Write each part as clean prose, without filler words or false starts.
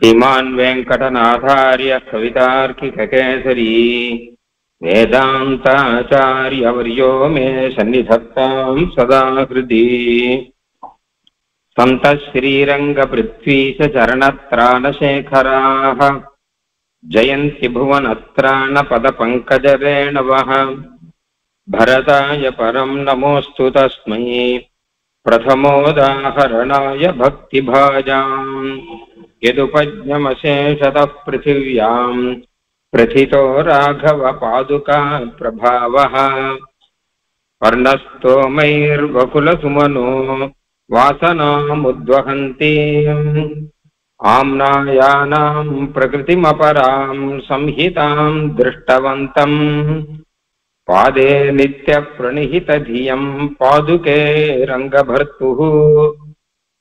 श्रीमान् वेङ्कटनाथार्य कवितार्किककेसरी वेदान्ताचार्यवर्यो मे सन्निधत्तां सदा हृदि। सन्तः श्रीरङ्गपृथ्वीशचरणत्राणशेखराः जयन्ति भुवनत्राणपदपङ्कजरेणवः। भरताय परं नमोऽस्तु तस्मै प्रथमोदाहरणाय भक्तिभाजाम्। यदुपज्ञमशेषतः पृथिव्यां प्रथितो राघव पादुका प्रभावः। पर्णस्तोमैर्वकुलसुमनो वासनामुद्वहन्ति आम्नायानां प्रकृतिमपरां संहितां दृष्टवन्तं। पादे नित्यप्रणिहितधियं पादुके रङ्गभर्तुः।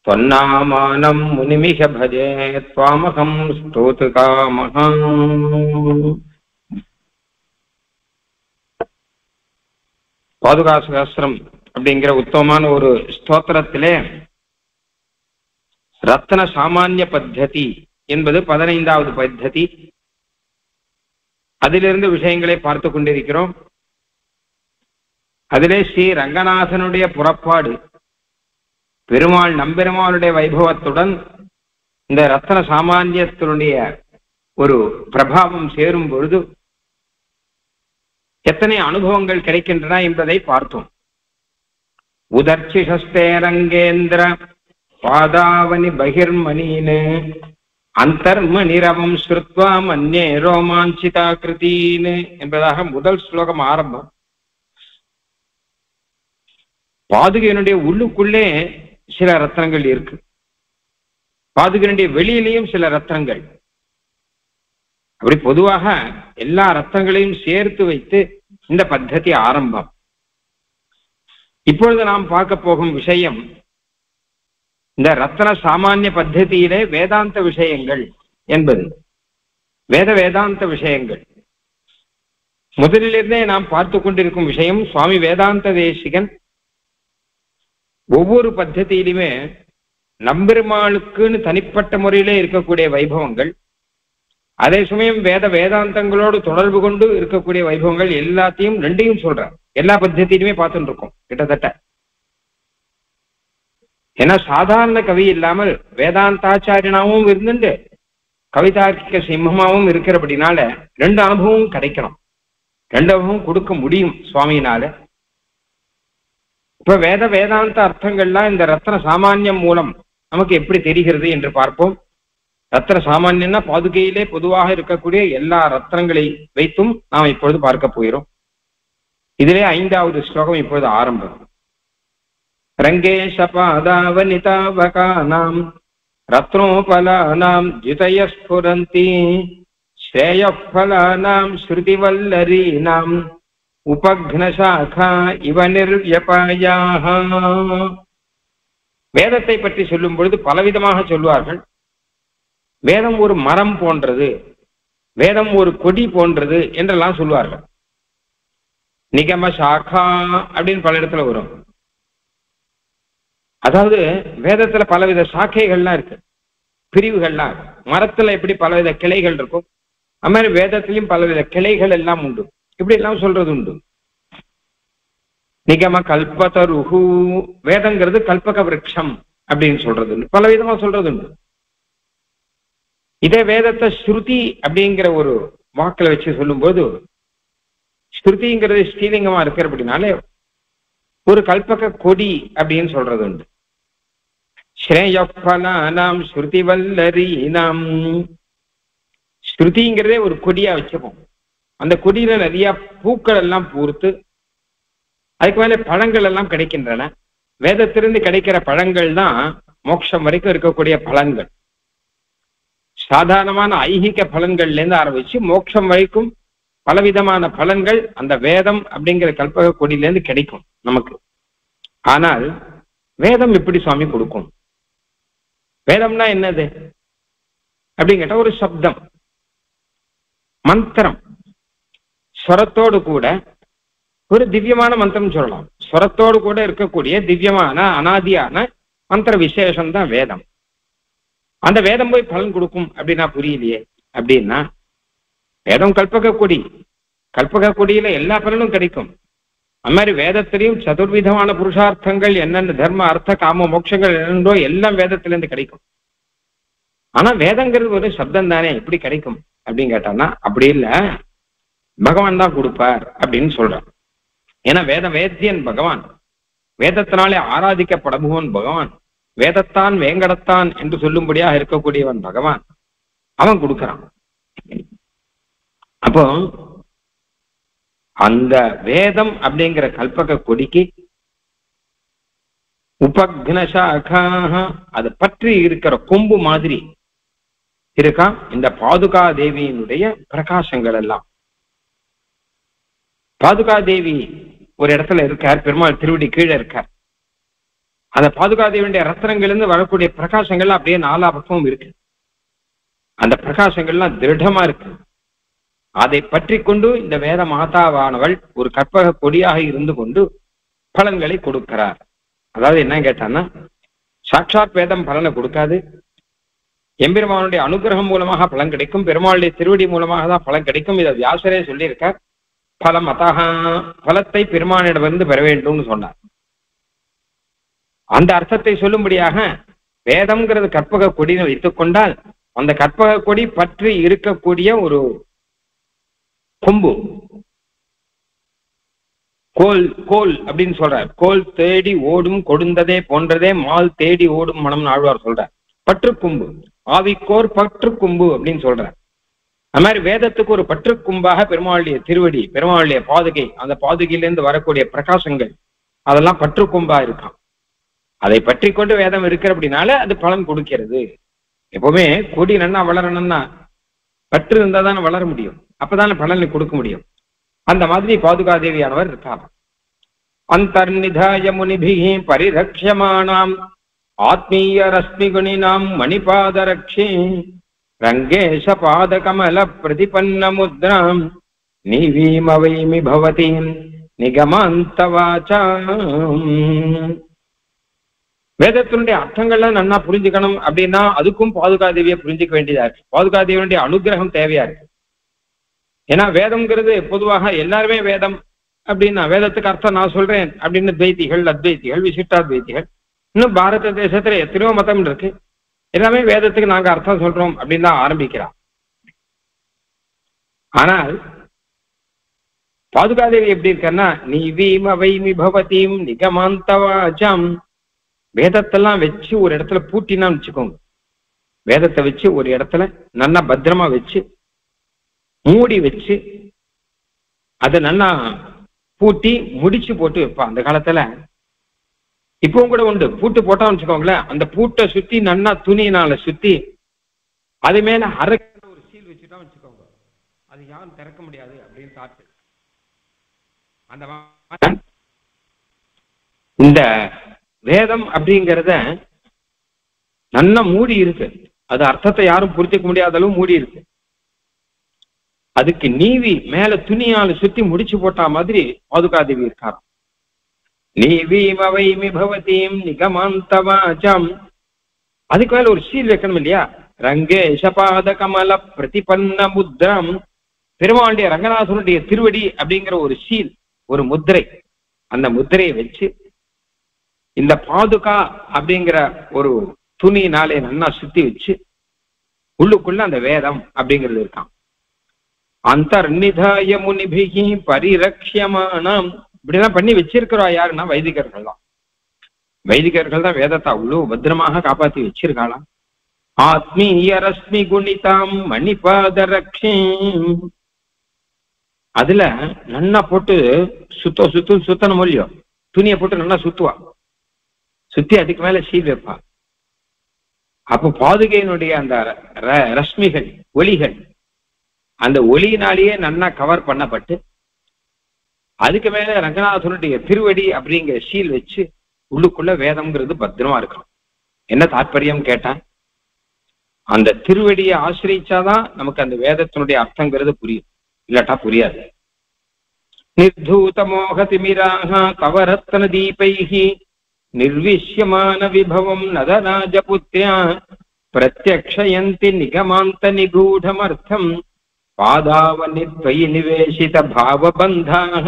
त्वन्नामानं मुनिमिह भजे त्वामहं स्तोत्रकामः। பாதுகா சகஸ்திரம் அப்படிங்கிற உத்தமமான ஒரு ஸ்தோத்திரத்திலே ரத்ன சாமானிய பத்ததி என்பது 15வது பத்ததி. அதிலிருந்து விஷயங்களை பார்த்து கொண்டிருக்கிறோம். அதிலே ஸ்ரீ ரங்கநாதனுடைய புறப்பாடு, பெருமாள் நம்பெருமாளுடைய வைபவத்துடன் இந்த ரத்ன சாமானியத்தினுடைய ஒரு பிரபாவம் சேரும் பொழுது எத்தனை அனுபவங்கள் கிடைக்கின்றன என்பதை பார்த்தோம். உதர்ச்சிஷஸ்தே ரங்கேந்திர பாதாவனி பகிர்மணீனு அந்தர்மணிரவம் ஸ்ருத்வா மன்யே ரோமாஞ்சிதாகிருதீனு என்பதாக முதல் ஸ்லோகம் ஆரம்பம். பாதுகையினுடைய உள்ளுக்குள்ளே சில ரத்னங்கள் இருக்கு, பாதுகையினுடைய வெளியிலையும் சில ரத்னங்கள். அப்படி பொதுவாக எல்லா ரத்னங்களையும் சேர்த்து வைத்து இந்த பத்ததி ஆரம்பம். இப்பொழுது நாம் பார்க்க போகும் விஷயம் இந்த ரத்ன சாமானிய பத்ததியிலே வேதாந்த விஷயங்கள் என்பது வேதாந்த விஷயங்கள். முதலிலிருந்தே நாம் பார்த்து கொண்டிருக்கும் விஷயம் சுவாமி வேதாந்த தேசிகன் ஒவ்வொரு பத்ததியிலுமே நம்பெருமாளுக்குன்னு தனிப்பட்ட முறையிலே இருக்கக்கூடிய வைபவங்கள், அதே சமயம் வேதாந்தங்களோடு தொடர்பு கொண்டு இருக்கக்கூடிய வைபவங்கள் எல்லாத்தையும் ரெண்டையும் சொல்றார். எல்லா பத்ததியிலுமே பார்த்துட்டு இருக்கோம் கிட்டத்தட்ட. ஏன்னா சாதாரண கவி இல்லாமல் வேதாந்தாச்சாரியனாவும் இருந்துட்டு கவிதார்க்கிக சிம்மமாவும் இருக்கிறபடினால ரெண்டு அனுபவமும் கிடைக்கணும், ரெண்டு அனுபவம் கொடுக்க முடியும் சுவாமியினால. இப்ப வேதாந்த அர்த்தங்கள்லாம் இந்த ரத்ன சாமானியம் மூலம் நமக்கு எப்படி தெரிகிறது என்று பார்ப்போம். ரத்ன சாமானியம்னா பாதுகையிலே பொதுவாக இருக்கக்கூடிய எல்லா ரத்னங்களை வைத்தும் நாம் இப்பொழுது பார்க்க போகிறோம். இதிலே 5வது ஸ்லோகம் இப்பொழுது ஆரம்பம். ரங்கேஷ பாதாவனிதாவகானாம் ரத்னோபலானாம் ஜிதயஸ்புரந்தி ஸ்ரேயஃபலானாம் ஸ்ருதிவல்லரீனாம் உபக்னசாகா இவ நிர்யபாயாக. வேதத்தை பற்றி சொல்லும் பொழுது பலவிதமாக சொல்வார்கள். வேதம் ஒரு மரம் போன்றது, வேதம் ஒரு கொடி போன்றது என்றெல்லாம் சொல்வார்கள். நிகம சாக்கா அப்படின்னு பல இடத்துல வரும். அதாவது வேதத்துல பலவித சாக்கைகள்லாம் இருக்கு, பிரிவுகள்லாம் இருக்கு. மரத்துல எப்படி பலவித கிளைகள் இருக்கும், அது மாதிரி வேதத்திலையும் பலவித கிளைகள் எல்லாம் உண்டு. இப்படி எல்லாம் சொல்றது உண்டு. நிகம கல்பதருஹு, வேதங்கிறது கல்பக விருட்சம் அப்படின்னு சொல்றது உண்டு, பல விதமா சொல்றது உண்டு. இதே வேதத்தை ஸ்ருதி அப்படிங்கிற ஒரு வாக்கில் வச்சு சொல்லும்போது, ஸ்ருதிங்கிறது ஸ்ரீலிங்கமா இருக்கிறபடினாலே ஒரு கல்பக கொடி அப்படின்னு சொல்றது உண்டு. ஸ்ரேயஃபலானாம் ஸ்ருதிவல்லரீனாம், ஸ்ருதிங்கிறதே ஒரு கொடியா வச்சுப்போம். அந்த கொடியில நிறைய பூக்கள் எல்லாம் பூர்த்து அதுக்கு மேலே பழங்கள் எல்லாம் கிடைக்கின்றன. வேதத்திலிருந்து கிடைக்கிற பழங்கள் தான் மோட்சம் வரைக்கும் இருக்கக்கூடிய பலன்கள். சாதாரணமான ஐகிக பலன்கள்ல இருந்து ஆரம்பிச்சு மோட்சம் வரைக்கும் பலவிதமான பலன்கள் அந்த வேதம் அப்படிங்கிற கல்பக கொடியிலேருந்து கிடைக்கும் நமக்கு. ஆனால் வேதம் எப்படி சுவாமி கொடுக்கும்? வேதம்னா என்னது அப்படின்னு கேட்டா ஒரு சப்தம், மந்திரம், ஸ்வரத்தோடு கூட ஒரு திவ்யமான மந்திரம் சொல்லலாம். ஸ்வரத்தோடு கூட இருக்கக்கூடிய திவ்யமான அனாதியான மந்திர விசேஷம் தான் வேதம். அந்த வேதம் போய் பலன் கொடுக்கும் அப்படின்னா புரியலையே. அப்படின்னா வேதம் கல்பக கொடி, கல்பக கொடியில எல்லா பலனும் கிடைக்கும். அது மாதிரி வேதத்திலையும் சதுர்விதமான புருஷார்த்தங்கள் என்னென்ன தர்ம அர்த்த காம மோட்சங்கள் என்னென்றோ எல்லாம் வேதத்திலிருந்து கிடைக்கும். ஆனா வேதங்கிறது ஒரு சப்தம் தானே, எப்படி கிடைக்கும் அப்படின்னு கேட்டான்னா அப்படி இல்லை, பகவான் தான் கொடுப்பார் அப்படின்னு சொல்றான். ஏன்னா வேதியன் பகவான், வேதத்தினாலே ஆராதிக்கப்படுபவன் பகவான், வேதத்தான் வேங்கடத்தான் என்று சொல்லும்படியாக இருக்கக்கூடியவன் பகவான், அவன் கொடுக்கிறான். அப்போ அந்த வேதம் அப்படிங்கிற கல்பக கொடிக்கு உபக்னசாகாக அது பற்றி இருக்கிற கொம்பு மாதிரி இருக்கா இந்த பாதுகா தேவியினுடைய பிரகாசங்கள் எல்லாம். பாதுகா தேவி ஒரு இடத்துல இருக்கார், பெருமாள் திருவடி கீழே இருக்கார். அந்த பாதுகா தேவியுடைய ரத்னங்கள்ல வரக்கூடிய பிரகாசங்கள் அப்படியே நாலா பக்கமும் இருக்கு. அந்த பிரகாசங்கள்லாம் திருடமா இருக்கு. அதை பற்றி கொண்டு இந்த வேத மாதாவானவள் ஒரு கற்பக கொடியாக இருந்து கொண்டு பலன்களை கொடுக்கிறார். அதாவது என்ன கேட்டான்னா, சாட்சாத் வேதம் பலனை கொடுக்காது, எம்பெருமானுடைய அனுகிரகம் மூலமாக பலன் கிடைக்கும், பெருமாளுடைய திருவடி மூலமாக தான் பலன் கிடைக்கும். இதை வியாசரே சொல்லியிருக்கார். பலம் அத்தகா, பலத்தை பெருமானிடமிருந்து பெற வேண்டும்னு சொன்னார். அந்த அர்த்தத்தை சொல்லும்படியாக வேதம்ங்கிறது கற்பக கொடியை வைத்துக் கொண்டால் அந்த கற்பக கொடி பற்றி இருக்கக்கூடிய ஒரு கொம்பு, கோல் கோல் அப்படின்னு சொல்றார். கோல் தேடி ஓடும் கொடுந்ததே போன்றதே மால் தேடி ஓடும் மனம்னு ஆழ்வார் சொல்றார். பற்று கொம்பு, ஆவிக்கோர் பற்று கொம்பு அப்படின்னு சொல்றார். அது மாதிரி வேதத்துக்கு ஒரு பற்று கொம்பாக பெருமாளுடைய திருவடி, பெருமாளுடைய பாதுகை, அந்த பாதுகையிலிருந்து வரக்கூடிய பிரகாசங்கள் அதெல்லாம் பற்று கொம்பா இருக்கான். அதை பற்றி கொண்டு வேதம் இருக்கிற அப்படின்னால அது பலன் கொடுக்கிறது. எப்பவுமே கொடி நன்னா வளரணும்னா பற்று இருந்தா தானே வளர முடியும், அப்பதானே பலனை கொடுக்க முடியும். அந்த மாதிரி பாதுகாதேவியானவர் இருக்கார். அந்தர்நிதாய முனிபிஹி பரிரக்ஷமானாம் ஆத்மீய ரஸ்மி குணினாம் மணிபாதரக்ஷே ரங்கேஷ பாதகமல பிரதிபன்ன முத்ராம் நிவீமவைமி பவதீம் நிகமாந்தவாசாம். வேதத்தினுடைய அர்த்தங்கள்லாம் நன்னா புரிஞ்சுக்கணும் அப்படின்னா அதுக்கும் பாதுகாதேவியை புரிஞ்சுக்க வேண்டியதா இருக்கு. பாதுகாதேவியுடைய அனுகிரகம் தேவையா இருக்கு. ஏன்னா வேதம்ங்கிறது பொதுவாக எல்லாருமே வேதம் அப்படின்னா வேதத்துக்கு அர்த்தம் நான் சொல்றேன் அப்படின்னு துவைத்திகள், அத்வைத்திகள், விசிஷ்டாத்வைத்திகள், இன்னும் பாரத தேசத்துல எத்தனையோ மதம் இருக்கு, எல்லாமே வேதத்துக்கு நாங்க அர்த்தம் சொல்றோம் அப்படின்னு தான் ஆரம்பிக்கிறான். ஆனால் பாதுகாதேவி எப்படி இருக்கன்னா, நீ வீம வைமி பவதீம் நிகமாந்தவாஜம், வேதத்தெல்லாம் வச்சு ஒரு இடத்துல பூட்டினான்னு வச்சுக்கோங்க. வேதத்தை வச்சு ஒரு இடத்துல நல்லா பத்திரமா வச்சு மூடி வச்சு அதை நல்லா பூட்டி முடிச்சு போட்டு வைப்பா. அந்த காலத்துல இப்பவும் கூட உண்டு, பூட்டு போட்டான்னு வச்சுக்கோங்களேன், அந்த பூட்டை சுத்தி நல்லா துணியினால சுத்தி அது மேல அரைக்கிற ஒரு சீல் வச்சுட்டா வச்சுக்கோங்க, அது யாரும் திறக்க முடியாது அப்படின்னு காட்டு. அந்த இந்த வேதம் அப்படிங்கிறத நல்லா மூடி இருக்கு, அது அர்த்தத்தை யாரும் புரிஞ்சுக்க முடியாத அளவு மூடி இருக்கு. அதுக்கு நீவி மேல துணியால சுத்தி முடிச்சு போட்டா மாதிரி பாதுகாதேவி இருக்காராம். நீவீமவைமி பவதீம் நிகமாந்தவாசம், அதுக்கு மேல ஒரு சீல் வைக்கணும் இல்லையா, ரங்கேஷ பாத கமல பிரதிபன்ன முத்ரம், பெருமாளுடைய ரங்கநாதனுடைய திருவடி அப்படிங்கிற ஒரு சீல், ஒரு முத்திரை, அந்த முத்திரையை வச்சு இந்த பாதுகா அப்படிங்கிற ஒரு துணியினாலே நல்லா சுத்தி வச்சு உள்ளுக்குள்ள அந்த வேதம் அப்படிங்கிறது இருக்கான். அந்தர்நிதாய முனிபிகி பரிரக்ஷமானாம், இப்படிதான் பண்ணி வச்சிருக்கிறோம். யாருன்னா வைதிகர்கள் தான். வைதிகர்கள் தான் வேதத்தை அவ்வளவு பத்திரமாக காப்பாத்தி வச்சிருக்காளாம். ஆத்மீய ரஸ்மி குணிதாம் மணிபாதரக்ஷே, அதுல நல்லா போட்டு சுத்தணும் இல்லையோ, துணியை போட்டு நல்லா சுத்துவா, சுத்தி அதுக்கு மேல சீல் வைப்பா. அப்போ பாதுகையினுடைய அந்த ரஷ்மிகள், ஒளிகள், அந்த ஒளியினாலேயே நல்லா கவர் பண்ணப்பட்டு அதுக்கு மேல ரங்கநாதனுடைய திருவடி அப்படிங்கிற சீல் வச்சு உள்ளுக்குள்ள வேதம்ங்கிறது பத்திரமா இருக்கணும். என்ன தாற்பயம் கேட்டேன், அந்த திருவடியை ஆசிரிச்சாதான் நமக்கு அந்த வேதத்தினுடைய அர்த்தங்கிறது புரியும், இல்லாட்டா புரியாது. நிர்தூத மோகதிமிராக தவரத்ன தீபைஹி நிர்விஷ்யமான விபவம் நதராஜபுத்யா பிரத்யக்ஷயந்தி நிகமாந்த நிகூடமர்த்தம் பாதாவனி த்வயி நிவேசித பாவபந்தாக.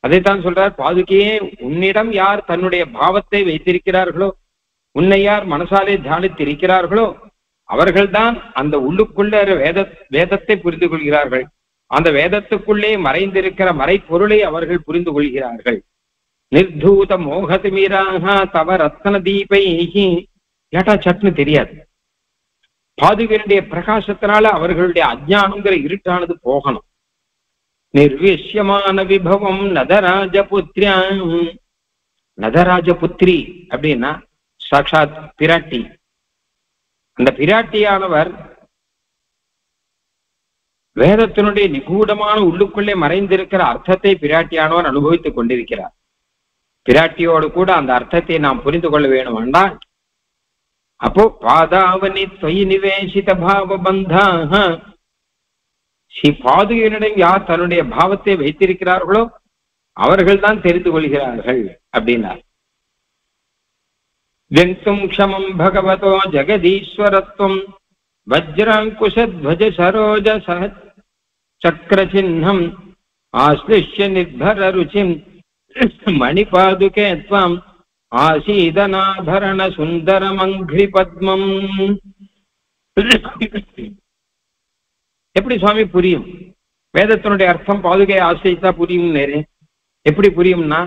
அதைத்தான் சொல்றார். பாதுகையே, உன்னிடம் யார் தன்னுடைய பாவத்தை வைத்திருக்கிறார்களோ, உன்னை யார் மனசாலே தியானித்திருக்கிறார்களோ, அவர்கள்தான் அந்த உள்ளுக்குள்ள வேதத்தை புரிந்து கொள்கிறார்கள். அந்த வேதத்துக்குள்ளே மறைந்திருக்கிற மறைப்பொருளை அவர்கள் புரிந்து கொள்கிறார்கள். நிர்தூத மோகதிமிராக தவ ரத்ன தீபைஹி. ஏட்டா சட்னு தெரியாது. பாதுகையுடைய பிரகாசத்தினால அவர்களுடைய அஜ்ஞானங்கிற இருட்டானது போகணும். நிர்விஷ்யமான விபவம் நதராஜபுத்ரியா. நதராஜபுத்திரி அப்படின்னா சாட்சாத் பிராட்டி. அந்த பிராட்டியானவர் வேதத்தினுடைய நிகூடமான உள்ளுக்குள்ளே மறைந்திருக்கிற அர்த்தத்தை பிராட்டியானவர் அனுபவித்துக் கொண்டிருக்கிறார். பிராட்டியோடு கூட அந்த அர்த்தத்தை நாம் புரிந்து கொள்ள வேண்டும் வேண்டாம். அப்போ பாதாவனி த்வயி நிவேசித பாவபந்தாக. ஸ்ரீ பாதுகையினிடம் யார் தன்னுடைய பாவத்தை வைத்திருக்கிறார்களோ அவர்கள் தான் தெரிந்து கொள்கிறார்கள் அப்படின்னார். வெங்கும் க்ஷமம் பகவதோ ஜெகதீஸ்வரத்வம் வஜ்ராங்குஷத்வஜ சரோஜ சக்கர சின்னம் ஆஸ்லிஷ்ய நிர்பர ருச்சிம் மணிபாதுகே த்வம் ஆசீதனாபரண சுந்தரமங்கிரி பத்மம். எப்படி சுவாமி புரியும்? வேதத்தினுடைய அர்த்தம் பாதுகையை ஆசிரித்தா புரியும். நேரு எப்படி புரியும்னா,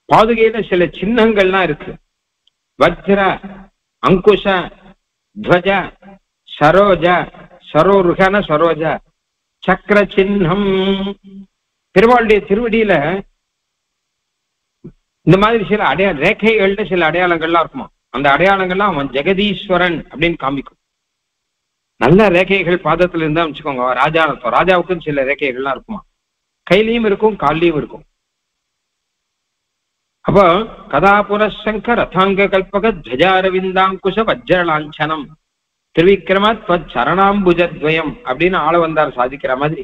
பாதுகையில சில சின்னங்கள்லாம் இருக்கு. வஜ்ர, அங்குஷ, துவஜ, சரோஜ, சரோருகன சரோஜ, சக்கர சின்னம். பெருமாளுடைய திருவடியில இந்த மாதிரி சில ரேகைகள்ல சில அடையாளங்கள்லாம் இருக்குமா. அந்த அடையாளங்கள்லாம் அவன் ஜெகதீஸ்வரன் அப்படின்னு காமிக்கும். நல்ல ரேகைகள் பாதத்துல இருந்தா வச்சுக்கோங்க. ராஜாவுக்கும் சில ரேகைகள்லாம் இருக்குமா. கையிலையும் இருக்கும், கால்லையும் இருக்கும். அப்போ கதாபுரசங்க ரதாங்க கல்பக துவஜாரவிந்தாங்குஷ வஜ்ரலாஞ்சனம் திருவிக்கிரமத் சரணாம்புஜத்வயம் அப்படின்னு ஆள வந்தார் சாதிக்கிற மாதிரி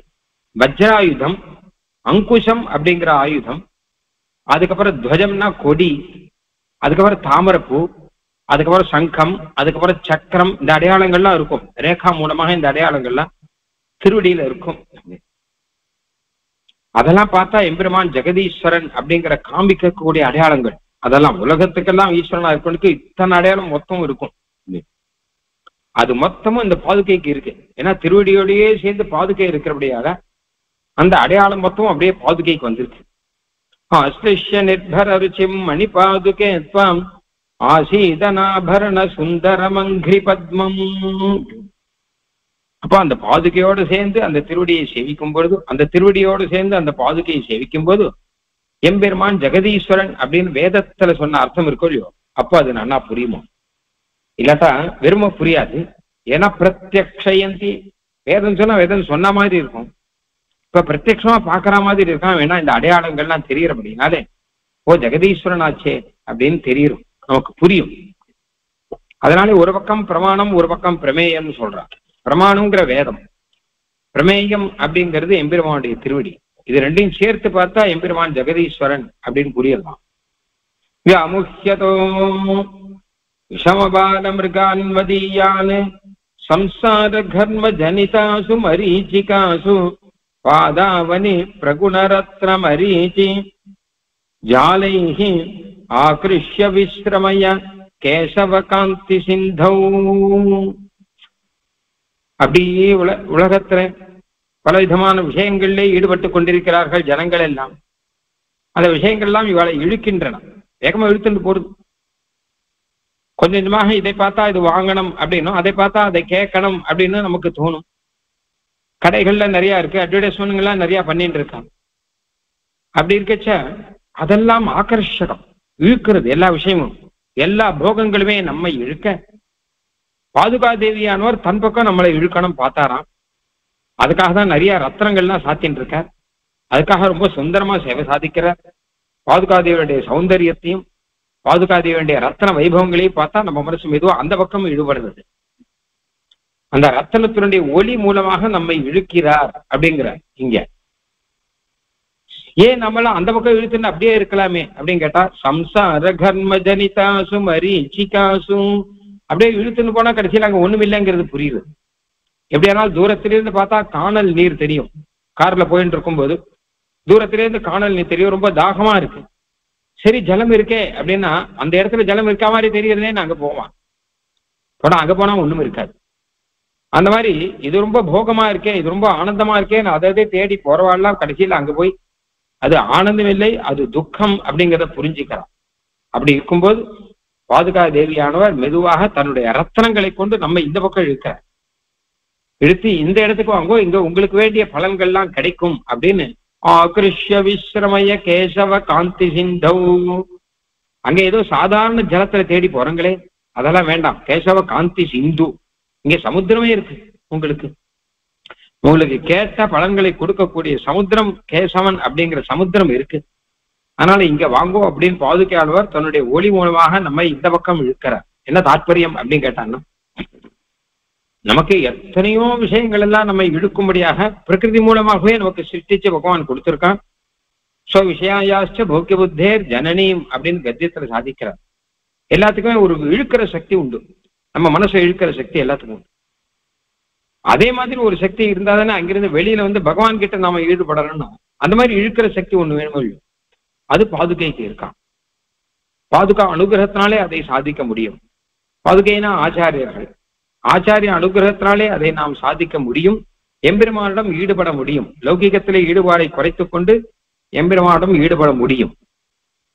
வஜ்ராயுதம், அங்குஷம் அப்படிங்கிற ஆயுதம், அதுக்கப்புறம் துவஜம்னா கொடி, அதுக்கப்புறம் தாமரப்பூ, அதுக்கப்புறம் சங்கம், அதுக்கப்புறம் சக்கரம். இந்த அடையாளங்கள்லாம் இருக்கும். ரேகா மூலமாக இந்த அடையாளங்கள்லாம் திருவடியில இருக்கும். அதெல்லாம் பார்த்தா எம்பெருமான் ஜெகதீஸ்வரன் அப்படிங்கிற காமிக்கக்கூடிய அடையாளங்கள். அதெல்லாம் உலகத்துக்கெல்லாம் ஈஸ்வரனா இருக்கணுக்கு இத்தனை அடையாளம் மொத்தம் இருக்கும். அது மொத்தமும் இந்த பாதுகைக்கு இருக்கு. ஏன்னா திருவடியோடையே சேர்ந்து பாதுகை இருக்கிறபடியாக அந்த அடையாளம் மொத்தம் அப்படியே பாதுகைக்கு வந்திருக்கு. ஆஸ்லிஷ்ய நிர்பர ருச்சிம் மணி பாதுகே த்வம் ஆசீதனாபரண சுந்தரமங்கிரி பத்மம். அப்ப அந்த பாதுகையோடு சேர்ந்து அந்த திருவடியை சேவிக்கும் பொழுது, அந்த திருவடியோடு சேர்ந்து அந்த பாதுகையை சேவிக்கும் போது எம்பெருமான் ஜெகதீஸ்வரன் அப்படின்னு வேதத்துல சொன்ன அர்த்தம் இருக்கோ இல்லையோ, அப்போ அது நல்லா புரியுமோ. இல்லாட்டா வெறும புரியாது. ஏன்னா பிரத்யக்ஷயந்தி, வேதம் சொன்னா வேதம் சொன்ன மாதிரி இருக்கும். இப்ப பிரத்யக்ஷமா பாக்குற மாதிரி இருக்கான். வேணா இந்த அடையாளங்கள்லாம் தெரியறபடினாலே ஓ ஜெகதீஸ்வரன் ஆச்சே அப்படின்னு தெரியும், நமக்கு புரியும். அதனால ஒரு பக்கம் பிரமாணம், ஒரு பக்கம் பிரமேயம்னு சொல்றான். பிரமாணம்ங்கிற வேதம், பிரமேயம் அப்படிங்கிறது எம்பெருமானுடைய திருவடி. இது ரெண்டையும் சேர்த்து பார்த்தா எம்பெருமான் ஜெகதீஸ்வரன் அப்படின்னு புரியலாம். வியாமுஹ்யதோ விஷமபால மிருகான்வதீயான் சம்சார கர்ம ஜனிதாசு மரீச்சிகாசு பாதாவனி பிரகுணரத்ன மரீச்சி ஜாலைஹி ஆக்ருஷ்ய விஸ்ரமய கேசவ காந்தி சிந்தௌ. அப்படியே உலகத்துல பல விதமான விஷயங்களிலே ஈடுபட்டு கொண்டிருக்கிறார்கள் ஜனங்கள் எல்லாம். அந்த விஷயங்கள்லாம் இவளை இழுக்கின்றன, வேகமா இழுத்துட்டு போறது. கொஞ்சம் கொஞ்சமாக இதை பார்த்தா இது வாங்கணும் அப்படின்னும், அதை பார்த்தா அதை கேட்கணும் அப்படின்னு நமக்கு தோணும். கடைகள்ல நிறைய இருக்கு, அட்வர்டைஸ்மெண்ட் எல்லாம் நிறைய பண்ணிட்டு இருக்காங்க. அப்படி இருக்கச்ச அதெல்லாம் ஆகர்ஷகம், இழுக்கிறது. எல்லா விஷயமும், எல்லா போகங்களுமே நம்மை இழுக்க பாதுகாதேவியானவர் தன் பக்கம் நம்மளை இழுக்கணும் பார்த்தாராம். அதுக்காக தான் நிறைய ரத்னங்கள்லாம் சாத்தின்னு இருக்கார். அதுக்காக ரொம்ப சுந்தரமா சேவை சாதிக்கிறார். பாதுகாதேவியுடைய சௌந்தரியத்தையும் பாதுகாதேவியுடைய ரத்ன வைபவங்களையும் பார்த்தா நம்ம மனசு மெதுவா அந்த பக்கம் ஈடுபடுறது. அந்த ரத்தனத்தினுடைய ஒளி மூலமாக நம்மை இழுக்கிறார் அப்படிங்கிறார் இங்க. ஏன் நம்மளாம் அந்த பக்கம் இழுத்துன்னு அப்படியே இருக்கலாமே அப்படின்னு கேட்டா, சம்சார கர்ம ஜனிதாசு மரீச்சிகாசு அப்படியே இழுத்துன்னு போனா கடைசியில் அங்க ஒண்ணும் இல்லைங்கிறது புரியுது. எப்படியானாலும் தூரத்திலிருந்து பார்த்தா காணல் நீர் தெரியும். கார்ல போயிட்டு இருக்கும்போது தூரத்திலிருந்து காணல் நீர் தெரியும், ரொம்ப தாகமா இருக்கு. சரி ஜலம் இருக்கே அப்படின்னா அந்த இடத்துல ஜலம் இருக்கா மாதிரி தெரியறதே அங்க போவான். அங்க போனா ஒண்ணும் இருக்காது. அந்த மாதிரி இது ரொம்ப போகமா இருக்கே, இது ரொம்ப ஆனந்தமா இருக்கே, அதை தேடி போறவாள்லாம் கடைசியில் அங்க போய் அது ஆனந்தம் இல்லை, அது துக்கம் அப்படிங்கிறத புரிஞ்சுக்கிறான். அப்படி இருக்கும்போது பாதுகா தேவியானவர் மெதுவாக தன்னுடைய ரத்னங்களை கொண்டு நம்ம இந்த பக்கம் இழுக்கிறார். இழுத்து இந்த இடத்துக்கு வாங்கோ, இங்க உங்களுக்கு வேண்டிய பலன்கள்லாம் கிடைக்கும் அப்படின்னு ஆகிருஷ்ய விஸ்ரமய கேசவ காந்தி சிந்தௌ. அங்க ஏதோ சாதாரண ஜலத்துல தேடி போறங்களே, அதெல்லாம் வேண்டாம். கேசவ காந்தி சிந்து, இங்க சமுத்திரமே இருக்கு. உங்களுக்கு கேட்ட பலன்களை கொடுக்கக்கூடிய சமுத்திரம், கேசவன் அப்படிங்கிற சமுத்திரம் இருக்கு. அதனால இங்க வாங்கோ அப்படின்னு பாதுகையாளவர் தன்னுடைய ஒளி மூலமாக நம்ம இந்த பக்கம் இழுக்கிறார். என்ன தாற்பயம் அப்படின்னு கேட்டான்னா, நமக்கு எத்தனையோ விஷயங்கள் எல்லாம் நம்ம இழுக்கும்படியாக பிரகிருதி மூலமாகவே நமக்கு சிருஷ்டிச்சு பகவான் கொடுத்திருக்கான். சோ விஷயாயாச்ச போக்கிய புத்தேர் ஜனனீம் அப்படின்னு கத்தியத்துல சாதிக்கிறார். எல்லாத்துக்குமே ஒரு இழுக்கிற சக்தி உண்டு. நம்ம மனசை இழுக்கிற சக்தி எல்லாத்துக்கும் உண்டு. அதே மாதிரி ஒரு சக்தி இருந்தா தானே அங்கிருந்து வெளியில வந்து பகவான் கிட்ட நாம ஈடுபடணும்னா அந்த மாதிரி இழுக்கிற சக்தி ஒண்ணு வேணுமோ இல்லையோ, அது பாதுகைக்கு இருக்கான். பாதுகா அனுகிரகத்தினாலே அதை சாதிக்க முடியும். பாதுகைனா ஆச்சாரியர்கள், ஆச்சாரிய அனுகிரகத்தினாலே அதை நாம் சாதிக்க முடியும். எம்பெருமானிடம் ஈடுபட முடியும். லௌகிகத்திலே ஈடுபாடை குறைத்துக் கொண்டு எம்பெருமானிடம் ஈடுபட முடியும்.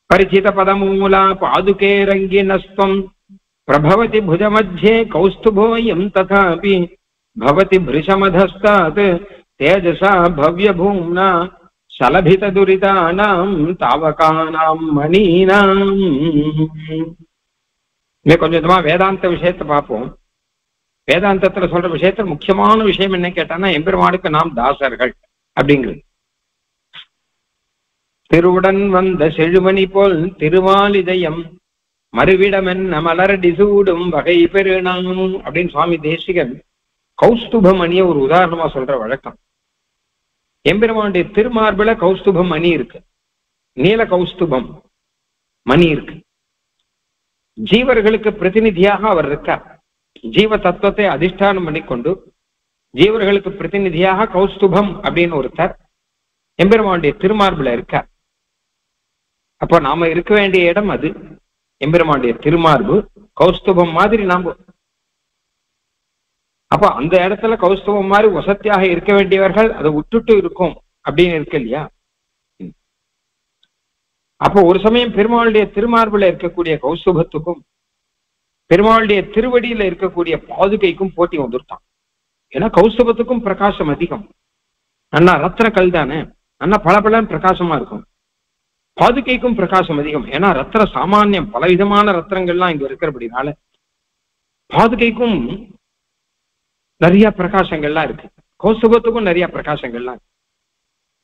பரிச்சித பதமூலா பாதுகே ரங்கினஸ்வம் பிரபவதி புஜமத்யே கௌஸ்துபோயம் ததாபி பவதி பிருஷமதஸ்தாத் தேஜசா பவ்ய பூம்னா சலபித துரிதானாம் தாவகானாம் மணீனாம். கொஞ்சம் கொஞ்சமா வேதாந்த விஷயத்தை பார்ப்போம். வேதாந்தத்துல சொல்ற விஷயத்துல முக்கியமான விஷயம் என்ன கேட்டான்னா, எம்பெருமானுக்கு நாம் தாசர்கள் அப்படிங்கிறது. திருவுடன் வந்த செழுமணி போல் திருவாலிதயம் மறுவிடமென்ன மலரடி சூடும் வகை பெருநாம் அப்படின்னு சுவாமி தேசிகன் கௌஸ்துபம் அணிய ஒரு உதாரணமா சொல்ற வழக்கம். எம்பெருமானுடைய திருமார்பில கௌஸ்துபம் மணி இருக்கு, நீல கௌஸ்துபம் மணி இருக்கு. ஜீவர்களுக்கு பிரதிநிதியாக அவர் இருக்கார். ஜீவ தத்துவத்தை அதிஷ்டானம் பண்ணிக்கொண்டு ஜீவர்களுக்கு பிரதிநிதியாக கௌஸ்துபம் அப்படின்னு ஒருத்தர் எம்பெருமானுடைய திருமார்பில இருக்கார். அப்போ நாம இருக்க வேண்டிய இடம் அது. எம்பெருமானுடைய திருமார்பு கௌஸ்துபம் மாதிரி நாம. அப்போ அந்த இடத்துல கௌஸ்துபம் மாதிரி வசத்தியாக இருக்க வேண்டியவர்கள் அதை விட்டுட்டு இருக்கும் அப்படின்னு இருக்கு இல்லையா. அப்போ ஒரு சமயம் பெருமாளுடைய திருமார்புல இருக்கக்கூடிய கௌஸ்துபத்துக்கும் பெருமாளுடைய திருவடியில இருக்கக்கூடிய பாதுகைக்கும் போட்டி வந்துருத்தான். ஏன்னா கௌஸ்துபத்துக்கும் பிரகாசம் அதிகம், அண்ணா ரத்ன கல் தானே, அண்ணா பலபலன் பிரகாசமா இருக்கும். பாதுகைக்கும் பிரகாசம் அதிகம், ஏன்னா ரத்ன சாமானியம் பலவிதமான ரத்னங்கள்லாம் இங்க இருக்கிறபடினால பாதுகைக்கும் நிறைய பிரகாசங்கள்லாம் இருக்கு, கௌஸ்துபத்துக்கும் நிறைய பிரகாசங்கள்லாம் இருக்கு.